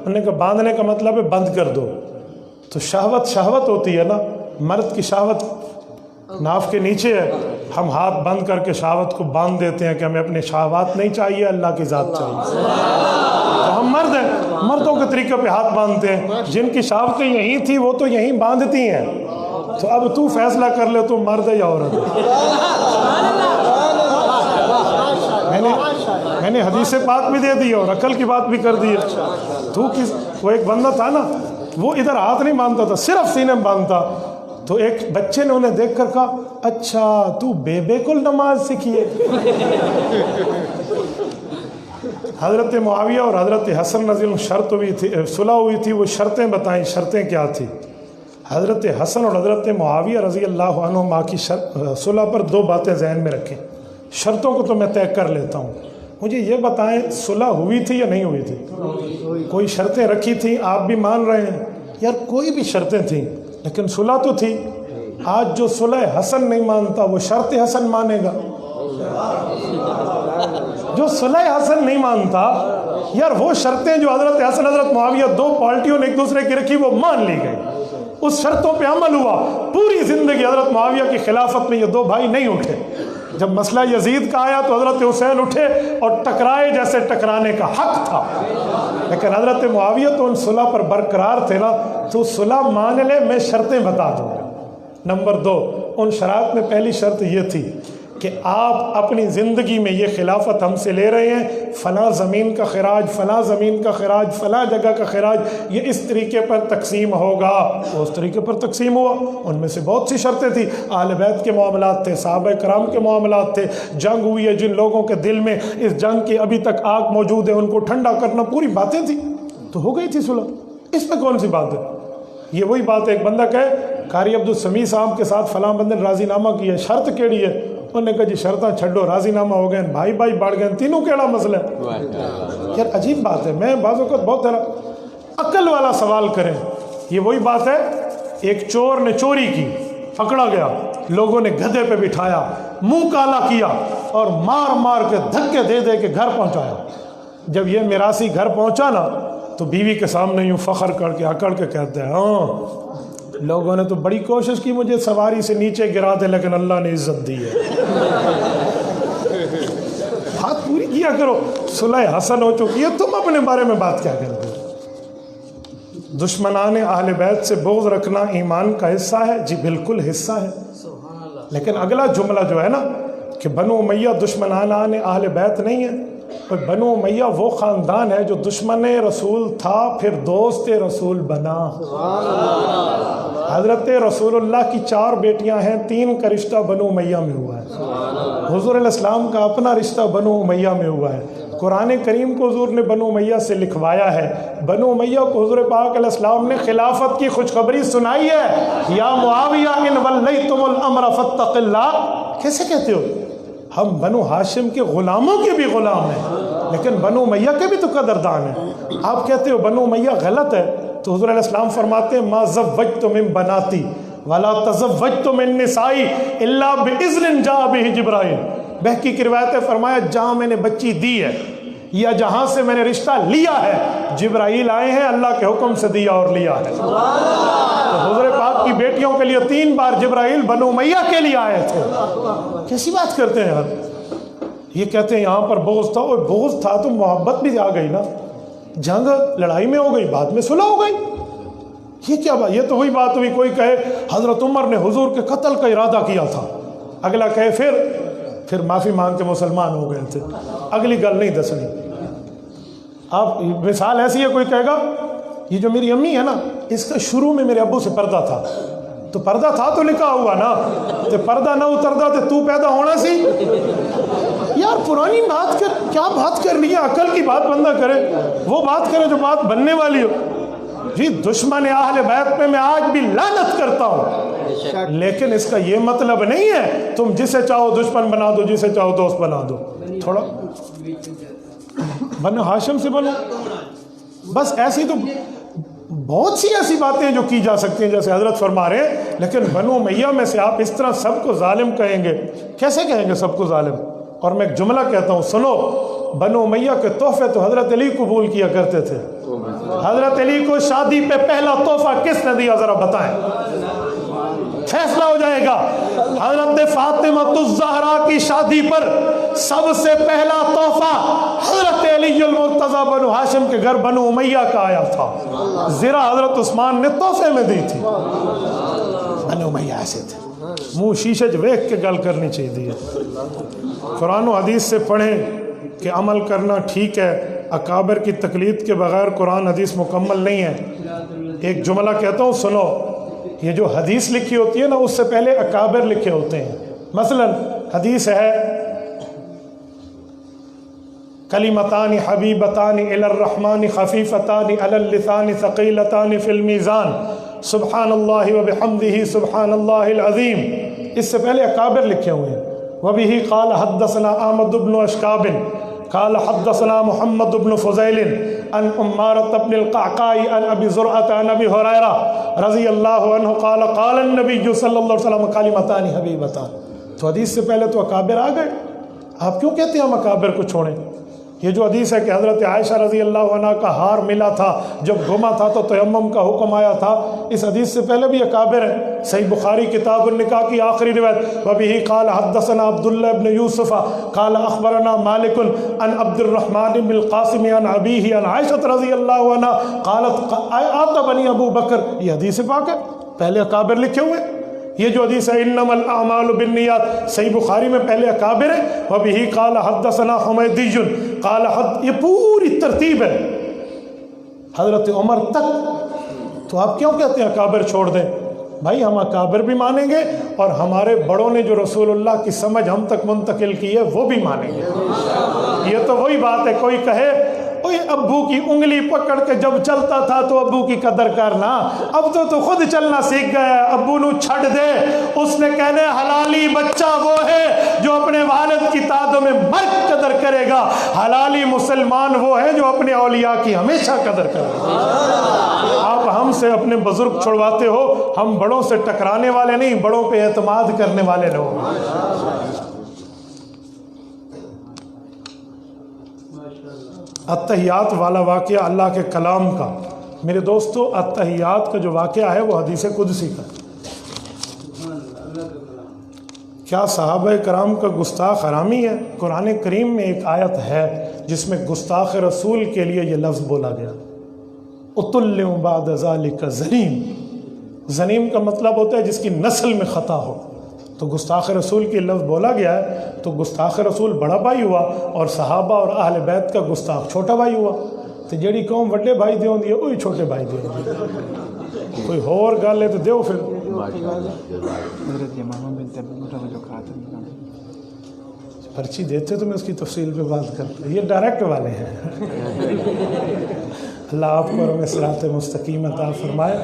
انہوں نے کہا باندھنے کا مطلب ہے بند کر دو. تو شہوت ہوتی ہے نا, مرد کی شہوت ناف کے نیچے ہے, ہم ہاتھ بند کر کے شہوت کو باندھ دیتے ہیں کہ ہمیں اپنے شہوات نہیں چاہیے, اللہ کی ذات چاہیے. تو ہم مرد ہیں, مردوں کے طریقے پہ ہاتھ باندھتے ہیں. جن کی شہوتیں یہیں تھی وہ تو یہیں باندھتی ہیں. تو اب تو فیصلہ کر لے تو مرد ہے یا عورت ہے. میں نے حدیث پاک بھی دے دی اور عقل کی بات بھی کر دی ہے. وہ ایک بندہ تھا نا, وہ ادھر ہاتھ نہیں باندھتا تھا, صرف سینے میں باندھتا. تو ایک بچے نے انہیں دیکھ کر کہا اچھا تو بے کل نماز سیکھی ہے. حضرت معاویہ اور حضرت حسن رضی اللہ شرط ہوئی تھی, صلح ہوئی تھی. وہ شرطیں بتائیں, شرطیں کیا تھی؟ حضرت حسن اور حضرت معاویہ رضی اللہ عنہما کی صلح پر 2 باتیں ذہن میں رکھیں. شرطوں کو تو میں طے کر لیتا ہوں, مجھے یہ بتائیں صلح ہوئی تھی یا نہیں ہوئی تھی؟ کوئی شرطیں رکھی تھیں, آپ بھی مان رہے ہیں یار کوئی بھی شرطیں تھیں لیکن صلح تو تھی. آج جو صلح حسن نہیں مانتا وہ شرط حسن مانے گا. جو صلح حسن نہیں مانتا یار وہ شرطیں جو حضرت حسن حضرت معاویہ 2 پارٹیوں نے ایک دوسرے کی رکھی وہ مان لی گئی. اس شرطوں پہ عمل ہوا. پوری زندگی حضرت معاویہ کی خلافت میں یہ 2 بھائی نہیں اٹھے. جب مسئلہ یزید کا آیا تو حضرت حسین اٹھے اور ٹکرائے جیسے ٹکرانے کا حق تھا. لیکن حضرت معاویہ تو ان صلح پر برقرار تھے نا. تو صلح مان لے, میں شرطیں بتا دوں گا. نمبر 2, ان شرائط میں پہلی شرط یہ تھی کہ آپ اپنی زندگی میں یہ خلافت ہم سے لے رہے ہیں, فلاں زمین کا خراج, فلاں زمین کا خراج, فلاں جگہ کا خراج, یہ اس طریقے پر تقسیم ہوگا. وہ اس طریقے پر تقسیم ہوا. ان میں سے بہت سی شرطیں تھیں. اہل بیت کے معاملات تھے, صحابہ کرام کے معاملات تھے, جنگ ہوئی ہے, جن لوگوں کے دل میں اس جنگ کی ابھی تک آگ موجود ہے ان کو ٹھنڈا کرنا, پوری باتیں تھیں. تو ہو گئی تھی صلح. اس میں کون سی بات ہے؟ یہ وہی بات ہے, ایک بندہ کہے قاری عبدالسمیع صاحب کے ساتھ فلاں بندے نے راضی نامہ کیا ہے, شرط کیڑی ہے؟ انہوں نے کہا جی شرطاں چھڈو, راضی نامہ ہو گئے, بھائی بڑھ گئے, تینوں کیڑا مسئلہ ہے؟ یار عجیب بات ہے. میں بعض اوقات بہت عقل والا سوال کریں. یہ وہی بات ہے, ایک چور نے چوری کی, پکڑا گیا, لوگوں نے گدھے پہ بٹھایا, منہ کالا کیا اور مار کے دھکے دے کے گھر پہنچایا. جب یہ میراثی گھر پہنچا نا تو بیوی کے سامنے یوں فخر کر کے اکڑ کے کہتے ہیں ہاں لوگوں نے تو بڑی کوشش کی مجھے سواری سے نیچے گرا دے لیکن اللہ نے عزت دی ہے. بات پوری کیا کرو. صلح حسن ہو چکی ہے, تم اپنے بارے میں بات کیا کرتے ہو؟ دشمنان اہل بیت سے بغض رکھنا ایمان کا حصہ ہے. جی بالکل حصہ ہے. لیکن اگلا جملہ جو ہے نا کہ بنو امیہ دشمنان اہل بیت نہیں ہے. بنو امیہ وہ خاندان ہے جو دشمن رسول تھا پھر دوست رسول بنا. حضرت رسول اللہ کی 4 بیٹیاں ہیں, 3 کا رشتہ بنو امیہ میں ہوا ہے. حضور علیہ السلام کا اپنا رشتہ بنو امیہ میں ہوا ہے. قرآن کریم کو حضور نے بنو امیہ سے لکھوایا ہے. بنو امیہ کو حضور پاک علیہ السلام نے خلافت کی خوشخبری سنائی ہے. یا معاویہ ان ولیتم الامر فاتق اللہ. کیسے کہتے ہو؟ ہم بنو ہاشم کے غلاموں کے بھی غلام ہیں لیکن بنو امیہ کے بھی تو قدردان ہیں. آپ کہتے ہو بنو امیہ غلط ہے, تو حضور علیہ السلام فرماتے ہیں ما زوجت من بناتی ولا تزوجت من نسائی الا باذن جاء به جبرائیل. بہقی کی روایت ہے, فرمایا جہاں میں نے بچی دی ہے یا جہاں سے میں نے رشتہ لیا ہے جبرائیل آئے ہیں, اللہ کے حکم سے دیا اور لیا ہے. تو حضور پاک کی بیٹیوں کے لیے 3 بار جبرائیل بنو امیہ کے لیے آئے تھے. کیسی بات کرتے ہیں یار؟ یہ کہتے ہیں یہاں پر بغض تھا. اور بغض تھا تو محبت بھی آ گئی نا. جنگ لڑائی میں ہو گئی, بعد میں صلح ہو گئی. یہ کیا بات؟ یہ تو وہی بات ہوئی, کوئی کہے حضرت عمر نے حضور کے قتل کا ارادہ کیا تھا, اگلا کہے پھر معافی مانگ کے مسلمان ہو گئے تھے. اگلی گل نہیں دسنی. آپ مثال ایسی ہے, کوئی کہے گا یہ جو میری امی ہے نا اس کا شروع میں میرے ابو سے پردہ تھا, تو پردہ تھا تو لکھا ہوا نا, تو پردہ نہ اتردا تو پیدا ہونا سی. یار پرانی بات کر, کیا بات کرنی ہے؟ عقل کی بات بندہ کرے, وہ بات کرے جو بات بننے والی ہو. جی دشمن اہل بیت پہ میں آج بھی لعنت کرتا ہوں, لیکن اس کا یہ مطلب نہیں ہے تم جسے چاہو دشمن بنا دو, جسے چاہو دوست بنا دو. تھوڑا بنو ہاشم سے بنو. بس ایسی تو بہت سی ایسی باتیں جو کی جا سکتی ہیں جیسے حضرت فرما رہے ہیں. لیکن بنو امیہ میں سے آپ اس طرح سب کو ظالم کہیں گے, کیسے کہیں گے سب کو ظالم؟ اور میں ایک جملہ کہتا ہوں, سنو. بنو امیہ کے تحفے تو حضرت علی قبول کیا کرتے تھے. حضرت علی کو شادی پہ پہلا تحفہ کس نے دیا ذرا بتائیں؟ فیصلہ ہو جائے گا. حضرت فاطمہ الزہرا کی شادی پر سب سے پہلا تحفہ حضرت علی المرتضیٰ بنو ہاشم کے گھر بنو امیہ کا آیا تھا. زرہ حضرت عثمان نے تحفے میں دی تھی. بنو امیہ ایسے تھے, منہ شیشے ویکھ کے گل کرنی چاہیے. قرآن و حدیث سے پڑھیں کہ عمل کرنا ٹھیک ہے. اکابر کی تقلید کے بغیر قرآن حدیث مکمل نہیں ہے. ایک جملہ کہتا ہوں سنو, یہ جو حدیث لکھی ہوتی ہے نا اس سے پہلے اکابر لکھے ہوتے ہیں. مثلا حدیث ہے کلمتان حبیبتان الی الرحمن خفیفتان علی اللسان ثقیلتان فی المیزان سبحان اللہ وبحمدہ سبحان اللہ العظیم. اس سے پہلے اکابر لکھے ہوئے ہیں. وبہ قال حدثنا احمد بن اشکاب قال حدثنا محمد بن فضیل عن عمارة بن القعقاع عن ابی زرعة عن ابی ہریرہ رضی اللہ عنہ قال قال النبی صلی اللہ علیہ وسلم کلمتان حبیبتان. تو حدیث سے پہلے تو اکابر آ گئے. آپ کیوں کہتے ہیں ہم اکابر کو چھوڑیں؟ یہ جو حدیث ہے کہ حضرت عائشہ رضی اللہ عنہ کا ہار ملا تھا جب گما تھا تو تیمم کا حکم آیا تھا, اس حدیث سے پہلے بھی اکابر ہیں. صحیح بخاری کتاب النکاح کی آخری روایت وبہ قال حدثنا عبداللہ بن یوسف قال اخبرنا مالک عن عبد الرحمن بن القاسم عن ابیہ عن عائشہ رضی اللہ عنہ قالت آتبنی ابو بکر. یہ حدیث پاک ہے, پہلے اکابر لکھے ہوئے. یہ جو حدیث ہے انما الاعمال بالنیات صحیح بخاری میں پہلے اکابر ہے. وبہ قال حدثنا حمیدی قال یہ پوری ترتیب ہے حضرت عمر تک. تو آپ کیوں کہتے ہیں اکابر چھوڑ دیں؟ بھائی ہم اکابر بھی مانیں گے اور ہمارے بڑوں نے جو رسول اللہ کی سمجھ ہم تک منتقل کی ہے وہ بھی مانیں گے. یہ تو وہی بات ہے, کوئی کہے اوے ابو کی انگلی پکڑ کے جب چلتا تھا تو ابو کی قدر کرنا, اب تو خود چلنا سیکھ گیا, ابو نو چھڑ دے. اس نے کہنے حلالی بچہ وہ ہے جو اپنے والد کی تعداد میں مرگ قدر کرے گا, حلالی مسلمان وہ ہے جو اپنے اولیاء کی ہمیشہ قدر کرے گا. آپ ہم سے اپنے بزرگ چھڑواتے ہو, ہم بڑوں سے ٹکرانے والے نہیں, بڑوں پہ اعتماد کرنے والے لوگ. اتحیات والا واقعہ اللہ کے کلام کا. میرے دوستو اتحیات کا جو واقعہ ہے وہ حدیث قدسی کا. کیا صحابہ کرام کا گستاخ حرامی ہے؟ قرآن کریم میں ایک آیت ہے جس میں گستاخ رسول کے لیے یہ لفظ بولا گیا, اتل بعد ذالک زنیم. زنیم کا مطلب ہوتا ہے جس کی نسل میں خطا ہو. تو گستاخ رسول کی لفظ بولا گیا ہے تو گستاخ رسول بڑا بھائی ہوا اور صحابہ اور اہل بیت کا گستاخ چھوٹا بھائی ہوا. تو جیڑی قوم وڈے بھائی دیوں دی وہی چھوٹے بھائی دیوں دی. کوئی اور گل ہے تو دیو پھر. پرچی دیتے تو میں اس کی تفصیل پہ بات کرتا. یہ ڈائریکٹ والے ہیں. اللہ آپ کو ہمیں صراط مستقیم عطا فرمائے.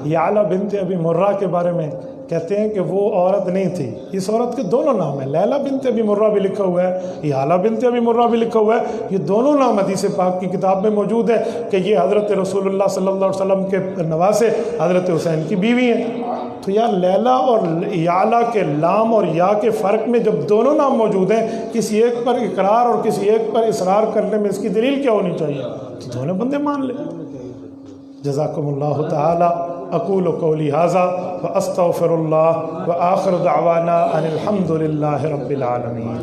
یعلا بنت ابی مرہ کے بارے میں کہتے ہیں کہ وہ عورت نہیں تھی. اس عورت کے دونوں نام ہیں, لیلا بنت ابی مرہ بھی لکھا ہوا ہے, یعلا بنت ابی مرہ بھی لکھا ہوا ہے. یہ دونوں نام حدیث پاک کی کتاب میں موجود ہے کہ یہ حضرت رسول اللہ صلی اللہ علیہ وسلم کے نواسے حضرت حسین کی بیوی ہیں. تو یار لیلا اور یعلا کے لام اور یا کے فرق میں جب دونوں نام موجود ہیں, کسی ایک پر اقرار اور کسی ایک پر اصرار کرنے میں اس کی دلیل کیا ہونی چاہیے؟ تو دونوں بندے مان لیں. جزاکم اللہ تعالی. اقول قولی ھذا واستغفر اللہ وآخر دعوانا ان الحمد للہ رب العالمین.